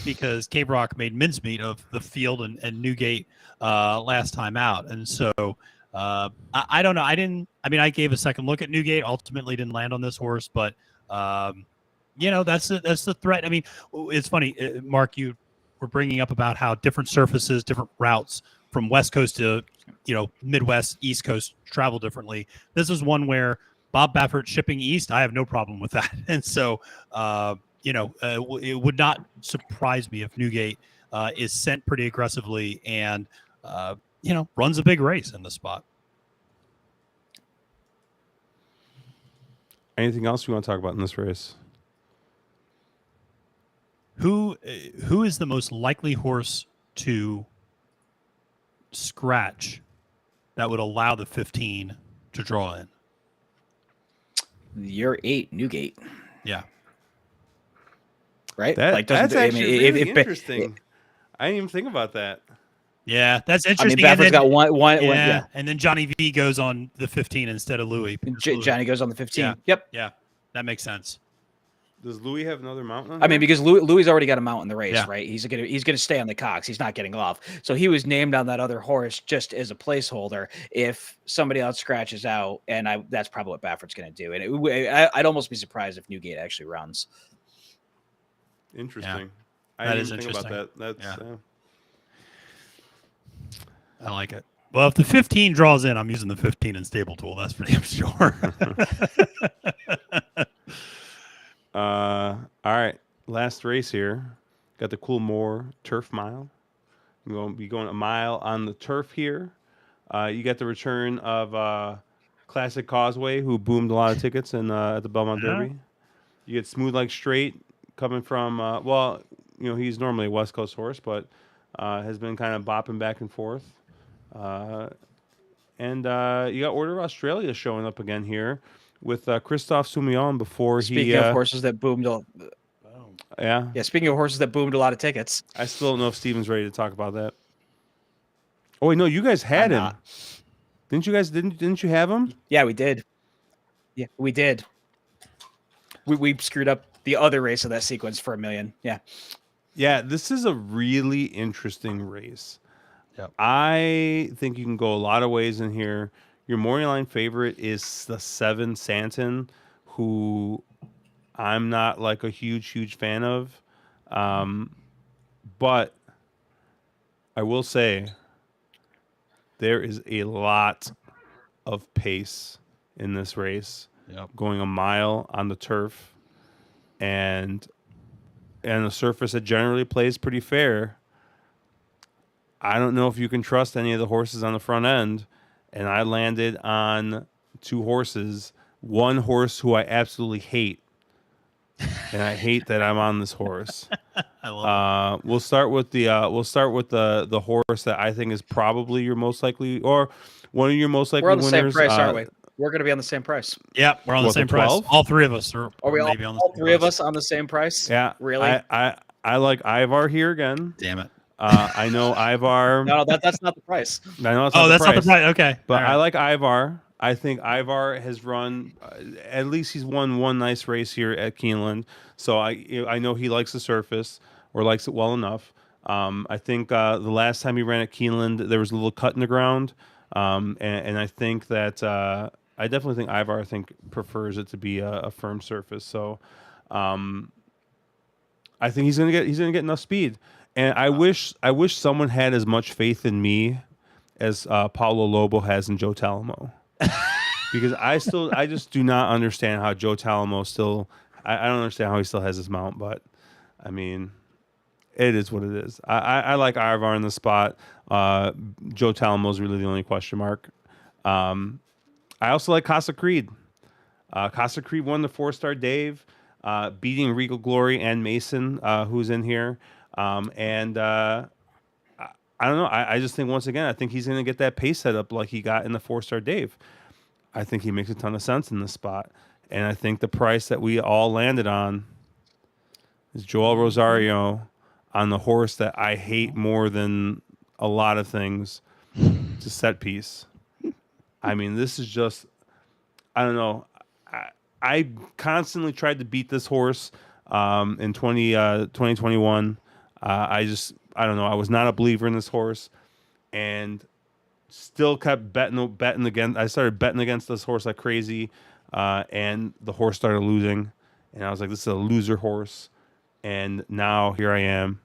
because Cave Rock made mincemeat of the field and Newgate last time out. And so I don't know. I gave a second look at Newgate, ultimately didn't land on this horse, but that's the threat. It's funny, Mark, you were bringing up about how different surfaces, different routes from West Coast to Midwest, East Coast travel differently. This is one where Bob Baffert shipping east, I have no problem with that. And so it would not surprise me if Newgate is sent pretty aggressively and runs a big race in the spot. Anything else you want to talk about in this race? Who is the most likely horse to scratch that would allow the 15 to draw in? You're 8, Newgate. Yeah. Right? That's actually really interesting. I didn't even think about that. Yeah, that's interesting. Baffert's got one. Yeah, and then Johnny V goes on the 15 instead of Louis. Johnny goes on the 15. Yeah. Yep. Yeah, that makes sense. Does Louis have another mount on because Louis already got a mount in the race, Yeah. right? He's gonna stay on the Cox. He's not getting off. So he was named on that other horse just as a placeholder if somebody else scratches out, and that's probably what Baffert's gonna do. And I'd almost be surprised if Newgate actually runs. Interesting. Yeah. I didn't think about that. That's I like it. Well, if the 15 draws in, I'm using the 15 in Stable Tool. That's for damn sure. All right. Last race here. Got the Coolmore Turf Mile. I'm going to be going a mile on the turf here. You got the return of Classic Causeway, who boomed a lot of tickets at the Belmont Derby. You get Smooth Like Straight coming from, he's normally a West Coast horse, but has been kind of bopping back and forth. And you got Order of Australia showing up again here with Christophe Soumillon before Speaking of horses that boomed speaking of horses that boomed a lot of tickets. I still don't know if Steven's ready to talk about that. Oh wait, no, you guys had him. Didn't you guys? Didn't you have him? Yeah, we did. Yeah, we did. We screwed up the other race of that sequence for $1 million. Yeah. Yeah, this is a really interesting race. Yep. I think you can go a lot of ways in here. Your morning line favorite is the 7 Santon, who I'm not like a huge fan of. But I will say there is a lot of pace in this race. Yep. Going a mile on the turf and a surface that generally plays pretty fair. I don't know if you can trust any of the horses on the front end, and I landed on 2 horses. One horse who I absolutely hate, and I hate that I'm on this horse. I love We'll start with the horse that I think is probably your most likely, or one of your most likely winners. We're on the same price, aren't we? We're going to be on the same price. Yeah, we're on the same price. All 3 of us are we maybe on the all same 3 price. of us on the same price? Yeah, really. I like Ivar here again. Damn it. I know Ivar. No, that's not the price. I know that's not the price. Okay, but I like Ivar. I think Ivar has run. At least he's won one nice race here at Keeneland. So I know he likes the surface or likes it well enough. I think the last time he ran at Keeneland, there was a little cut in the ground, and I think that I definitely think Ivar prefers it to be a firm surface. So I think he's gonna get enough speed. And I wish someone had as much faith in me as Paulo Lobo has in Joe Talamo. Because I just do not understand how Joe Talamo still. I don't understand how he still has his mount, but I mean, it is what it is. I like Ivar in the spot. Joe Talamo is really the only question mark. I also like Casa Creed. Casa Creed won the 4-star Dave, beating Regal Glory and Mason, who's in here. I don't know. I just think, once again, I think he's going to get that pace set up like he got in the 4-star Dave. I think he makes a ton of sense in this spot. And I think the price that we all landed on is Joel Rosario on the horse that I hate more than a lot of things. It's a set piece. I mean, this is just, I don't know. I constantly tried to beat this horse in 2021. I don't know. I was not a believer in this horse, and still kept betting against. I started betting against this horse like crazy, and the horse started losing, and I was like, "This is a loser horse." And now here I am,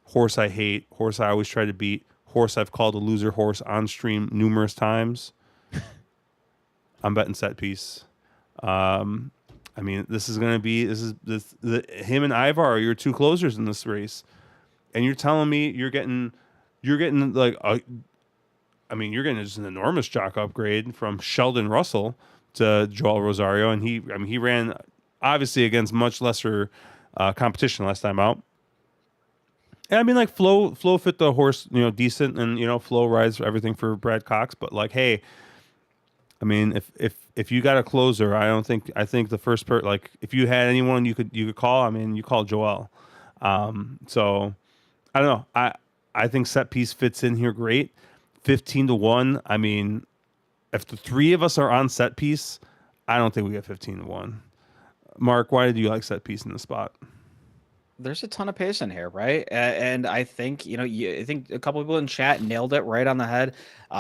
horse I hate, horse I always try to beat, horse I've called a loser horse on stream numerous times. I'm betting set piece. I mean, this is him and Ivar are your two closers in this race, and you're telling me you're getting like you're getting just an enormous jock upgrade from Sheldon Russell to Joel Rosario, and he ran obviously against much lesser competition last time out. And I mean, like Flo fit the horse, decent, and Flo rides everything for Brad Cox. But like, hey, I mean, if you got a closer, I think the first if you had anyone you could call, I mean, you call Joel. So I don't know. I think set piece fits in here great. 15-1. I mean, if the three of us are on set piece, I don't think we get 15-1. Mark, why did you like set piece in the spot? There's a ton of pace in here, right? And I think, I think a couple people in chat nailed it right on the head.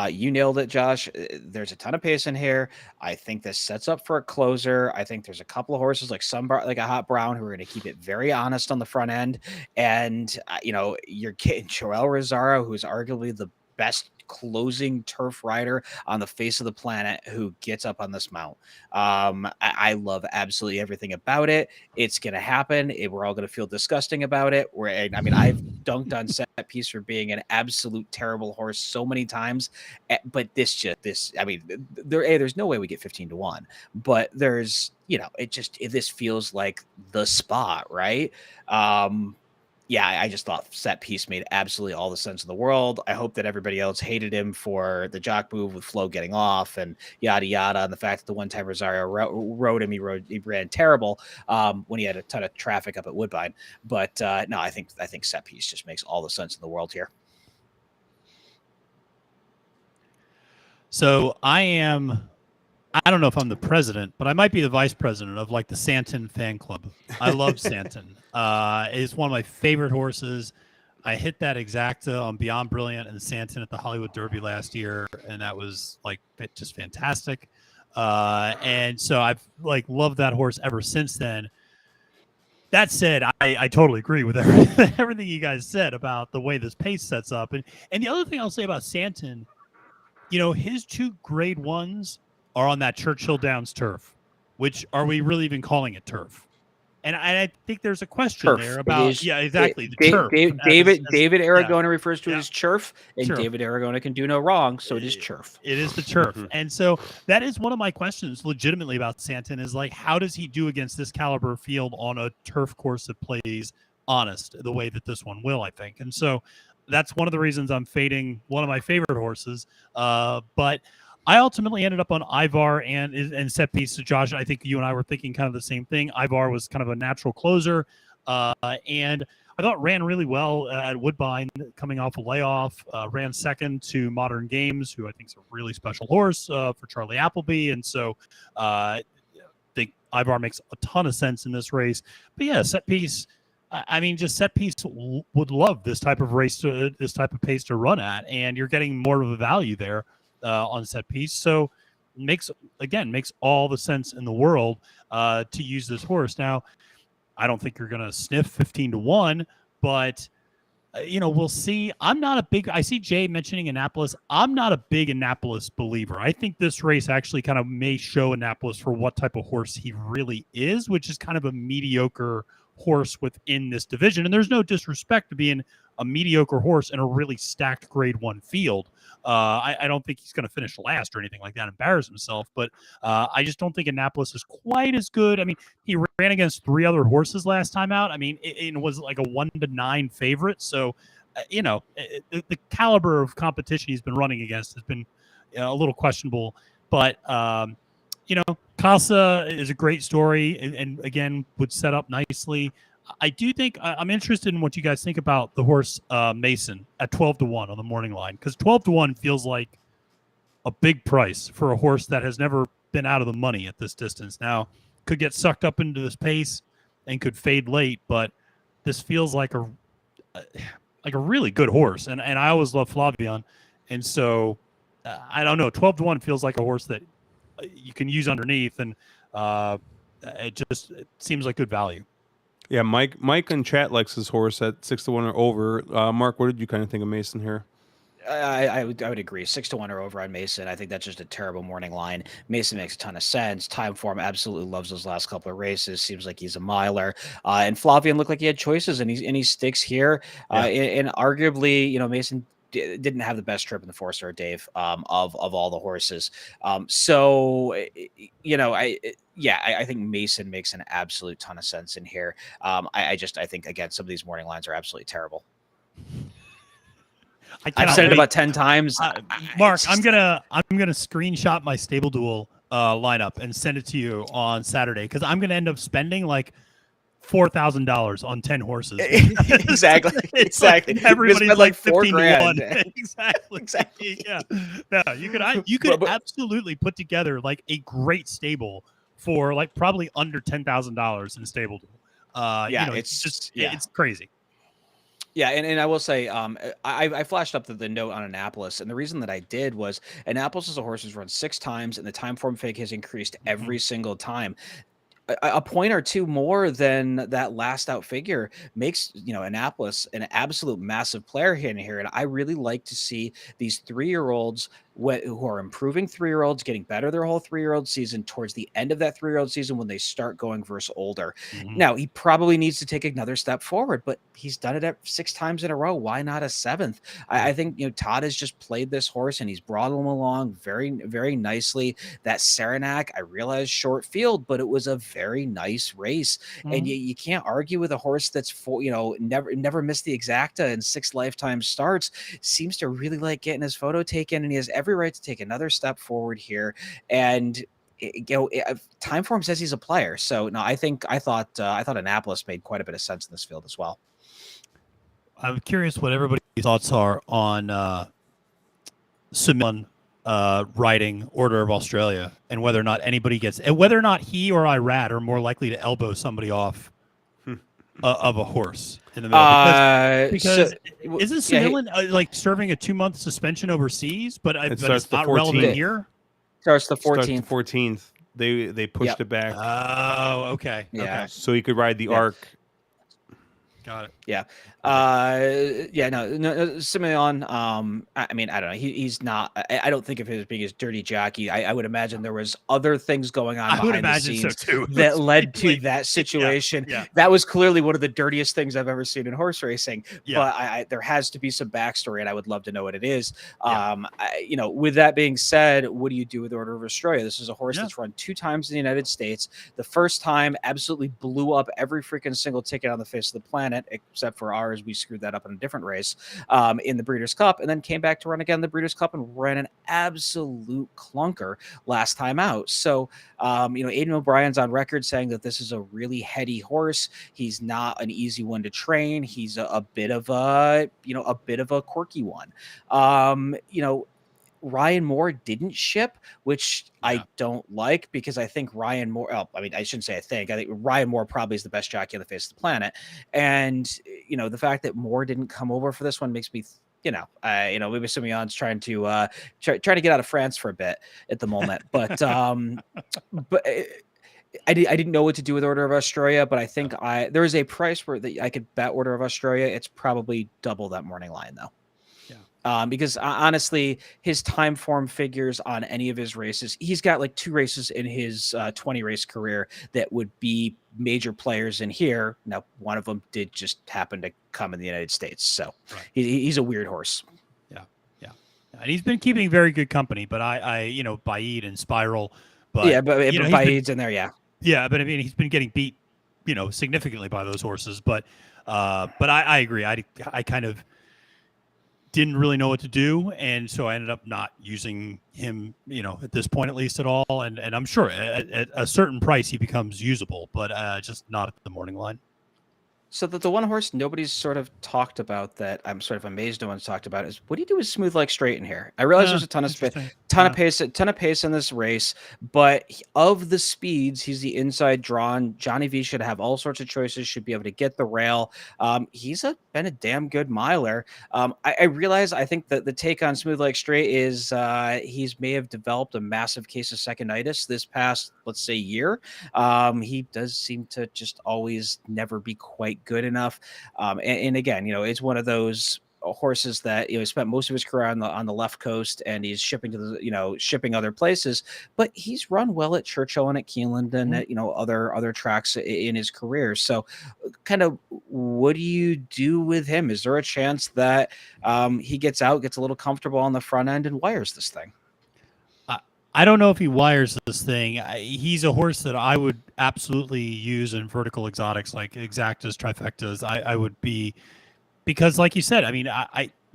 You nailed it, Josh. There's a ton of pace in here. I think this sets up for a closer. I think there's a couple of horses like a Hot Brown who are going to keep it very honest on the front end. And, you're getting Joel Rosario, who's arguably the best closing turf rider on the face of the planet, who gets up on this mount. I love absolutely everything about it. It's going to happen. We're all going to feel disgusting about it. I've dunked on set piece for being an absolute terrible horse so many times, but there's no way we get 15-1, but there's, this feels like the spot, right? Yeah, I just thought set piece made absolutely all the sense in the world. I hope that everybody else hated him for the jock move with Flo getting off and yada yada, and the fact that the one time Rosario rode him, he ran terrible when he had a ton of traffic up at Woodbine. But no, I think set piece just makes all the sense in the world here. So I don't know if I'm the president, but I might be the vice president of like the Santon fan club. I love Santon. It's one of my favorite horses. I hit that exacta on Beyond Brilliant and Santon at the Hollywood Derby last year, and that was like just fantastic. And so I've like loved that horse ever since then. That said, I totally agree with everything you guys said about the way this pace sets up. And the other thing I'll say about Santon, his two grade ones are on that Churchill Downs turf, which are we really even calling it turf? And I think there's a question turf there about the turf. David Aragona refers to it as churf, and churf. David Aragona can do no wrong, so it is churf. It is the turf. And so that is one of my questions legitimately about Santon is like, how does he do against this caliber field on a turf course that plays honest the way that this one will, I think. And so that's one of the reasons I'm fading one of my favorite horses. But I ultimately ended up on Ivar and set piece. So Josh, I think you and I were thinking kind of the same thing. Ivar was kind of a natural closer, and I thought ran really well at Woodbine coming off a layoff. Ran second to Modern Games, who I think is a really special horse for Charlie Appleby, and so I think Ivar makes a ton of sense in this race. But yeah, set piece. I mean, just set piece would love this type of race, this type of pace to run at, and you're getting more of a value there. On set piece, so makes all the sense in the world to use this horse. Now, I don't think you're going to sniff 15-1, but we'll see. I see Jay mentioning Annapolis. I'm not a big Annapolis believer. I think this race actually kind of may show Annapolis for what type of horse he really is, which is kind of a mediocre horse within this division. And there's no disrespect to being a mediocre horse in a really stacked grade one field. I don't think he's going to finish last or anything like that, embarrass himself, but I just don't think Annapolis is quite as good. I mean, he ran against three other horses last time out. I mean, it was like a 1-9 favorite. So, the caliber of competition he's been running against has been a little questionable, but Casa is a great story and again, would set up nicely. I do think I'm interested in what you guys think about the horse Mason at 12-1 on the morning line, because 12-1 feels like a big price for a horse that has never been out of the money at this distance. Now, could get sucked up into this pace and could fade late, but this feels like a really good horse, and I always love Flavian, and so I don't know. 12-1 feels like a horse that you can use underneath, and it seems like good value. Yeah, Mike in chat likes his horse at 6-1 or over. Mark, what did you kind of think of Mason here? I would agree. 6-1 or over on Mason. I think that's just a terrible morning line. Mason makes a ton of sense. Time form absolutely loves those last couple of races. Seems like he's a miler. And Flavian looked like he had choices, and he sticks here. Yeah. And arguably, Mason didn't have the best trip in the 4-star, Dave, of all the horses. I think Mason makes an absolute ton of sense in here. I think, again, some of these morning lines are absolutely terrible. I've said it about 10 times. Mark, I'm gonna screenshot my Stable Duel lineup and send it to you on Saturday, because I'm gonna end up spending like $4,000 on 10 horses. Exactly. Like everybody's like $4,000. Exactly. Yeah. No, you could absolutely put together like a great stable for like probably under $10,000 in Stable Duel. It's crazy. Yeah, and I will say, I flashed up the note on Annapolis, and the reason that I did was Annapolis is a horse who's run 6 times, and the time form fig has increased every single time. A point or two more than that last out figure makes Annapolis an absolute massive player here, and I really like to see these 3-year-olds who are improving 3-year-olds getting better their whole 3-year-old season towards the end of that 3-year-old season when they start going versus older. Now he probably needs to take another step forward, but he's done it 6 times in a row. Why not a 7th? I think Todd has just played this horse and he's brought him along very, very nicely. That Saranac, I realize short field, but it was a very nice race, and you can't argue with a horse that's never missed the exacta in 6 lifetime starts. Seems to really like getting his photo taken, and he has every right to take another step forward here. And time form says he's a player. So no, I thought Annapolis made quite a bit of sense in this field as well. I'm curious what everybody's thoughts are on Simon riding Order of Australia, and whether or not anybody gets, and whether or not he or Irad are more likely to elbow somebody off of a horse in the middle, because isn't Similin like serving a 2-month suspension overseas, but it's not relevant here? Starts the 14th. Starts the 14th. They pushed it back. Oh, okay. Yeah. Okay. So he could ride the Ark. Got it. Yeah. No, Simeon, I mean, I don't know. He's not, I don't think of him as being his dirty jockey. I would imagine there was other things going on behind the scenes that led to that situation. Yeah. That was clearly one of the dirtiest things I've ever seen in horse racing. Yeah. But there has to be some backstory, and I would love to know what it is. With that being said, what do you do with Order of Australia? This is a horse that's run 2 times in the United States. The first time absolutely blew up every freaking single ticket on the face of the planet, except for ours. We screwed that up in a different race in the Breeders' Cup, and then came back to run again in the Breeders' Cup and ran an absolute clunker last time out. So, Aidan O'Brien's on record saying that this is a really heady horse. He's not an easy one to train. He's a bit of a quirky one. Ryan Moore didn't ship, which I don't like, because I think Ryan Moore, I shouldn't say I think Ryan Moore probably is the best jockey on the face of the planet. And, the fact that Moore didn't come over for this one makes me, maybe Simeon's trying to get out of France for a bit at the moment. But, I didn't know what to do with Order of Australia, but I think there is a price where I could bet Order of Australia. It's probably double that morning line, though. Because honestly, his time form figures on any of his races, he's got like 2 races in his 20 race career that would be major players in here. Now, one of them did just happen to come in the United States. So he's a weird horse. Yeah. And he's been keeping very good company, but Baid and Spiral. But Baid's in there. Yeah. Yeah. But I mean, he's been getting beat, significantly by those horses. But I agree. I kind of didn't really know what to do, and so I ended up not using him, at this point at least at all. And I'm sure at a certain price he becomes usable, but just not at the morning line. So the one horse nobody's sort of talked about that I'm sort of amazed no one's talked about is, what do you do with Smooth Like Straight in here? I realize there's a ton of pace in this race, but of the speeds, he's the inside drawn. Johnny V should have all sorts of choices, should be able to get the rail. He's been a damn good miler. I realize, I think that the take on Smooth Like Straight is he's may have developed a massive case of second-itis this past, let's say, year. He does seem to just always never be quite good enough. And again, it's one of those horses that spent most of his career on the left coast, and he's shipping to shipping other places. But he's run well at Churchill and at Keeneland and at other tracks in his career. So, kind of, what do you do with him? Is there a chance that he gets a little comfortable on the front end and wires this thing? I don't know if he wires this thing. He's a horse that I would absolutely use in vertical exotics like exactas, trifectas. I would be, because like you said, I mean,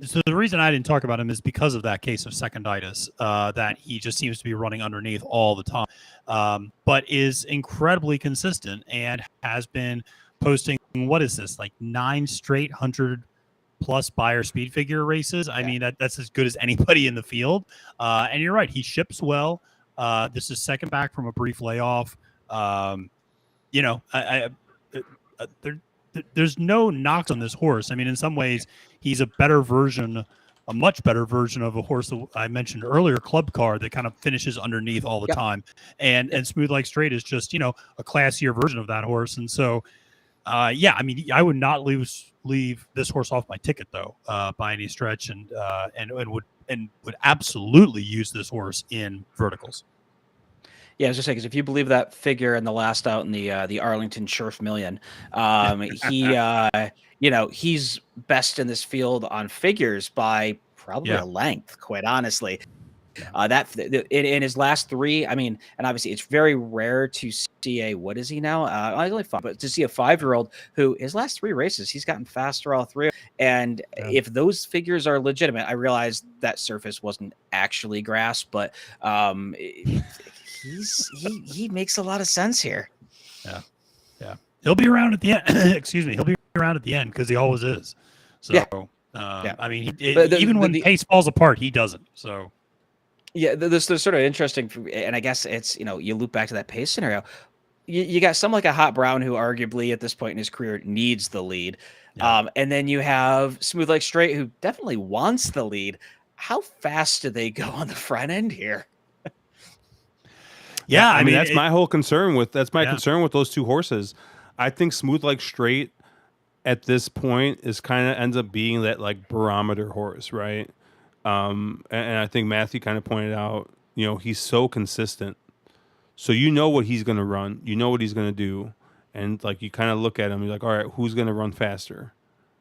so the reason I didn't talk about him is because of that case of seconditis, that he just seems to be running underneath all the time, but is incredibly consistent and has been posting, what is this, like 9 straight 100+ buyer speed figure races. I mean, that's as good as anybody in the field. And you're right, he ships well. This is second back from a brief layoff. There's no knocks on this horse. I mean, in some ways, he's a much better version of a horse that I mentioned earlier, Club Car, that kind of finishes underneath all the time. And Smooth Like Straight is just, a classier version of that horse. And so, I mean, I would not leave this horse off my ticket, though, by any stretch, and would absolutely use this horse in verticals. Yeah, I was just saying, because if you believe that figure in the last out in the Arlington Sheriff Million, he's best in this field on figures by probably a length, quite honestly. That in his last 3, I mean, and obviously it's very rare to see what is he now? Only 5, but to see a 5-year-old who his last 3 races, he's gotten faster all 3. And if those figures are legitimate, I realize that surface wasn't actually grass, but he makes a lot of sense here. Yeah. He'll be around at the end. Excuse me. He'll be around at the end because he always is. So, I mean, even when the pace falls apart, he doesn't. So. Yeah, this sort of interesting, and I guess it's, you loop back to that pace scenario. You got someone like a Hot Brown who arguably at this point in his career needs the lead. And then you have Smooth Like Straight, who definitely wants the lead. How fast do they go on the front end here? Yeah, I mean that's my whole concern with concern with those 2 horses. I think Smooth Like Straight at this point is kind of ends up being that like barometer horse, right? And I think Matthew kind of pointed out, he's so consistent. So what he's going to run, what he's going to do. And like you kind of look at him, you're like, all right, who's going to run faster?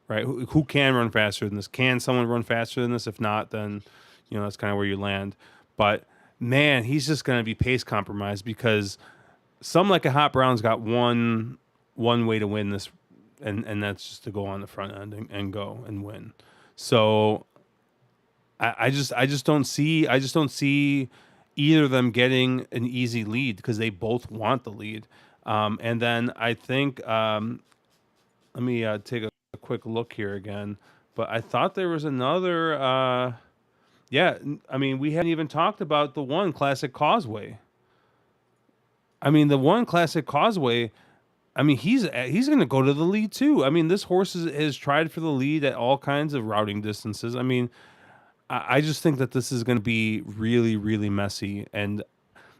Right? Who can run faster than this? Can someone run faster than this? If not, then, that's kind of where you land. But man, he's just going to be pace compromised because some like a Hot Brown's got one way to win this, and that's just to go on the front end and go and win. So I just don't see either of them getting an easy lead because they both want the lead. And then I think let me take a quick look here again. But I thought there was another. I mean, we hadn't even talked about the one Classic Causeway. I mean, the one Classic Causeway. I mean, he's going to go to the lead too. I mean, this horse has tried for the lead at all kinds of routing distances. I mean, I just think that this is going to be really, really messy. And,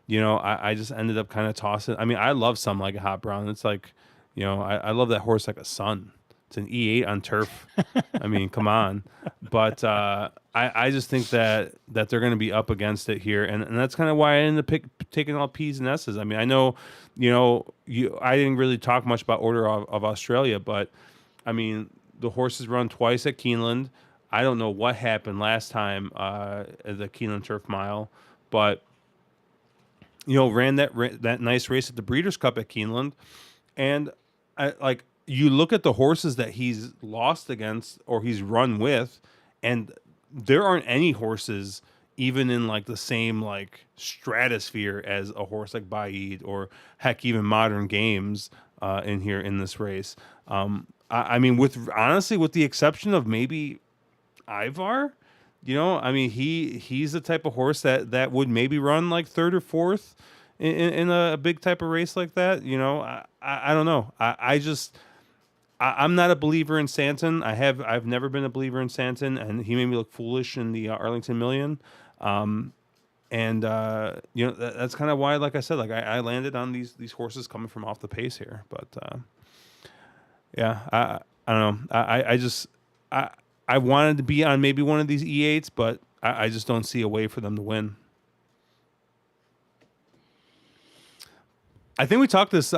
I just ended up kind of tossing. I mean, I love some like a Hot Brown. It's like, I love that horse like a son. It's an E8 on turf. I mean, come on. But I just think that they're going to be up against it here. And that's kind of why I ended up taking all P's and S's. I mean, I know, I didn't really talk much about Order of Australia, but, I mean, the horses run twice at Keeneland. I don't know what happened last time at the Keeneland Turf Mile, but ran that nice race at the Breeders' Cup at Keeneland, and you look at the horses that he's lost against or he's run with, and there aren't any horses even in like the same like stratosphere as a horse like Baid or heck even Modern Games in here in this race. I mean, with the exception of maybe Ivar, I mean, he's the type of horse that would maybe run like 3rd or 4th in a big type of race like that. I don't know. I'm not a believer in Santon. I've never been a believer in Santon, and he made me look foolish in the Arlington Million. That's kind of why, like I said, like I landed on these horses coming from off the pace here. But I don't know. I wanted to be on maybe one of these E8s, but I just don't see a way for them to win. I think we talked this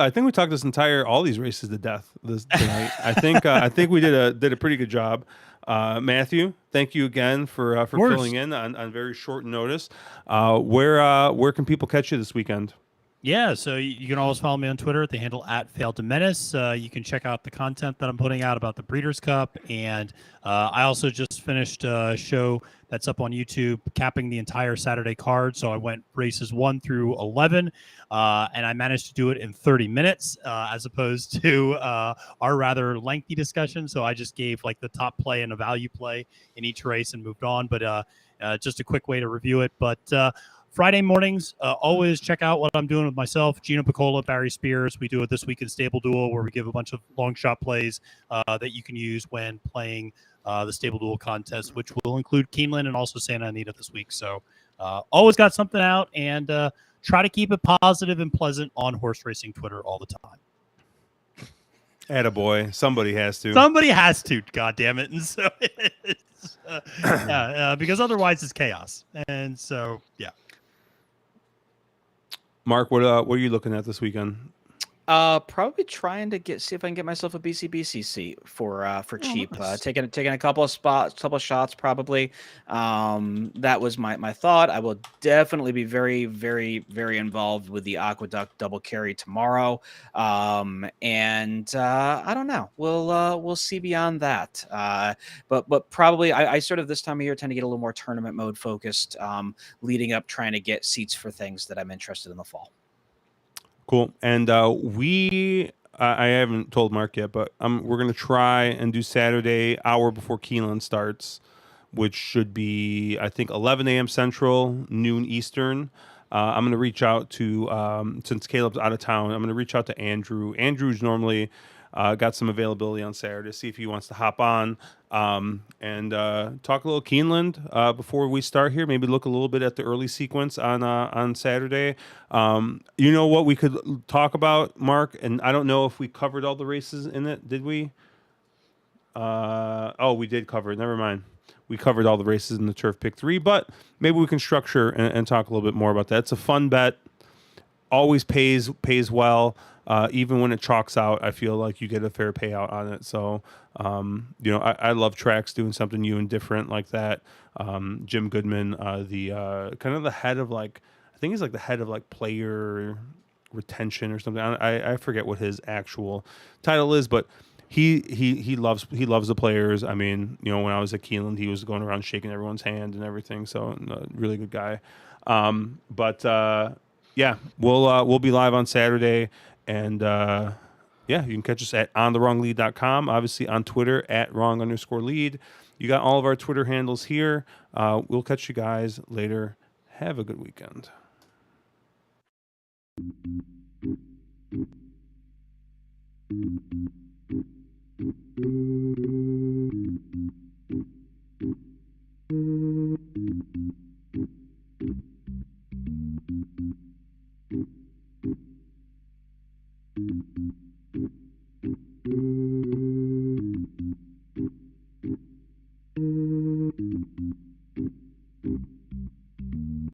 entire all these races to death tonight. I think we did a pretty good job. Matthew, thank you again for filling in on very short notice. Where can people catch you this weekend? Yeah, so you can always follow me on Twitter at the handle @FailToMenace. You can check out the content that I'm putting out about the Breeders' Cup, and I also just finished a show that's up on YouTube, capping the entire Saturday card. So I went races 1 through 11, and I managed to do it in 30 minutes, as opposed to our rather lengthy discussion. So I just gave like the top play and a value play in each race and moved on. But just a quick way to review it. But Friday mornings, always check out what I'm doing with myself, Gino Piccola, Barry Spears. We do it This Week in Stable Duel, where we give a bunch of long shot plays that you can use when playing the Stable Duel contest, which will include Keeneland and also Santa Anita this week. So always got something out, and try to keep it positive and pleasant on horse racing Twitter all the time. Attaboy. Somebody has to. Somebody has to, God damn it. And so it's, because otherwise it's chaos. And so, yeah. Mark, what are you looking at this weekend? Probably trying to see if I can get myself a BCBC seat for cheap. Nice. Taking a couple of shots probably. That was my thought. I will definitely be very, very, very involved with the Aqueduct double carry tomorrow. And I don't know. We'll see beyond that. But probably I sort of this time of year tend to get a little more tournament mode focused, leading up trying to get seats for things that I'm interested in the fall. Cool. And I haven't told Mark yet, but we're going to try and do Saturday hour before Keeneland starts, which should be, I think, 11 a.m. Central, noon Eastern. I'm going to reach out to, since Caleb's out of town, I'm going to reach out to Andrew. Andrew's normally got some availability on Saturday, see if he wants to hop on and talk a little Keeneland before we start here. Maybe look a little bit at the early sequence on Saturday. You know what we could talk about, Mark? And I don't know if we covered all the races in it. Did we? We did cover it. Never mind. We covered all the races in the Turf Pick 3, but maybe we can structure and talk a little bit more about that. It's a fun bet. Always pays well. Even when it chalks out, I feel like you get a fair payout on it. So, I love tracks doing something new and different like that. Jim Goodman, the kind of the head of I think he's like the head of player retention or something. I forget what his actual title is, but he loves the players. I mean, when I was at Keeneland, he was going around shaking everyone's hand and everything. So, really good guy. Yeah, we'll be live on Saturday, and you can catch us at onthewronglead.com, obviously on Twitter at wrong_lead. You got all of our Twitter handles here. We'll catch you guys later. Have a good weekend.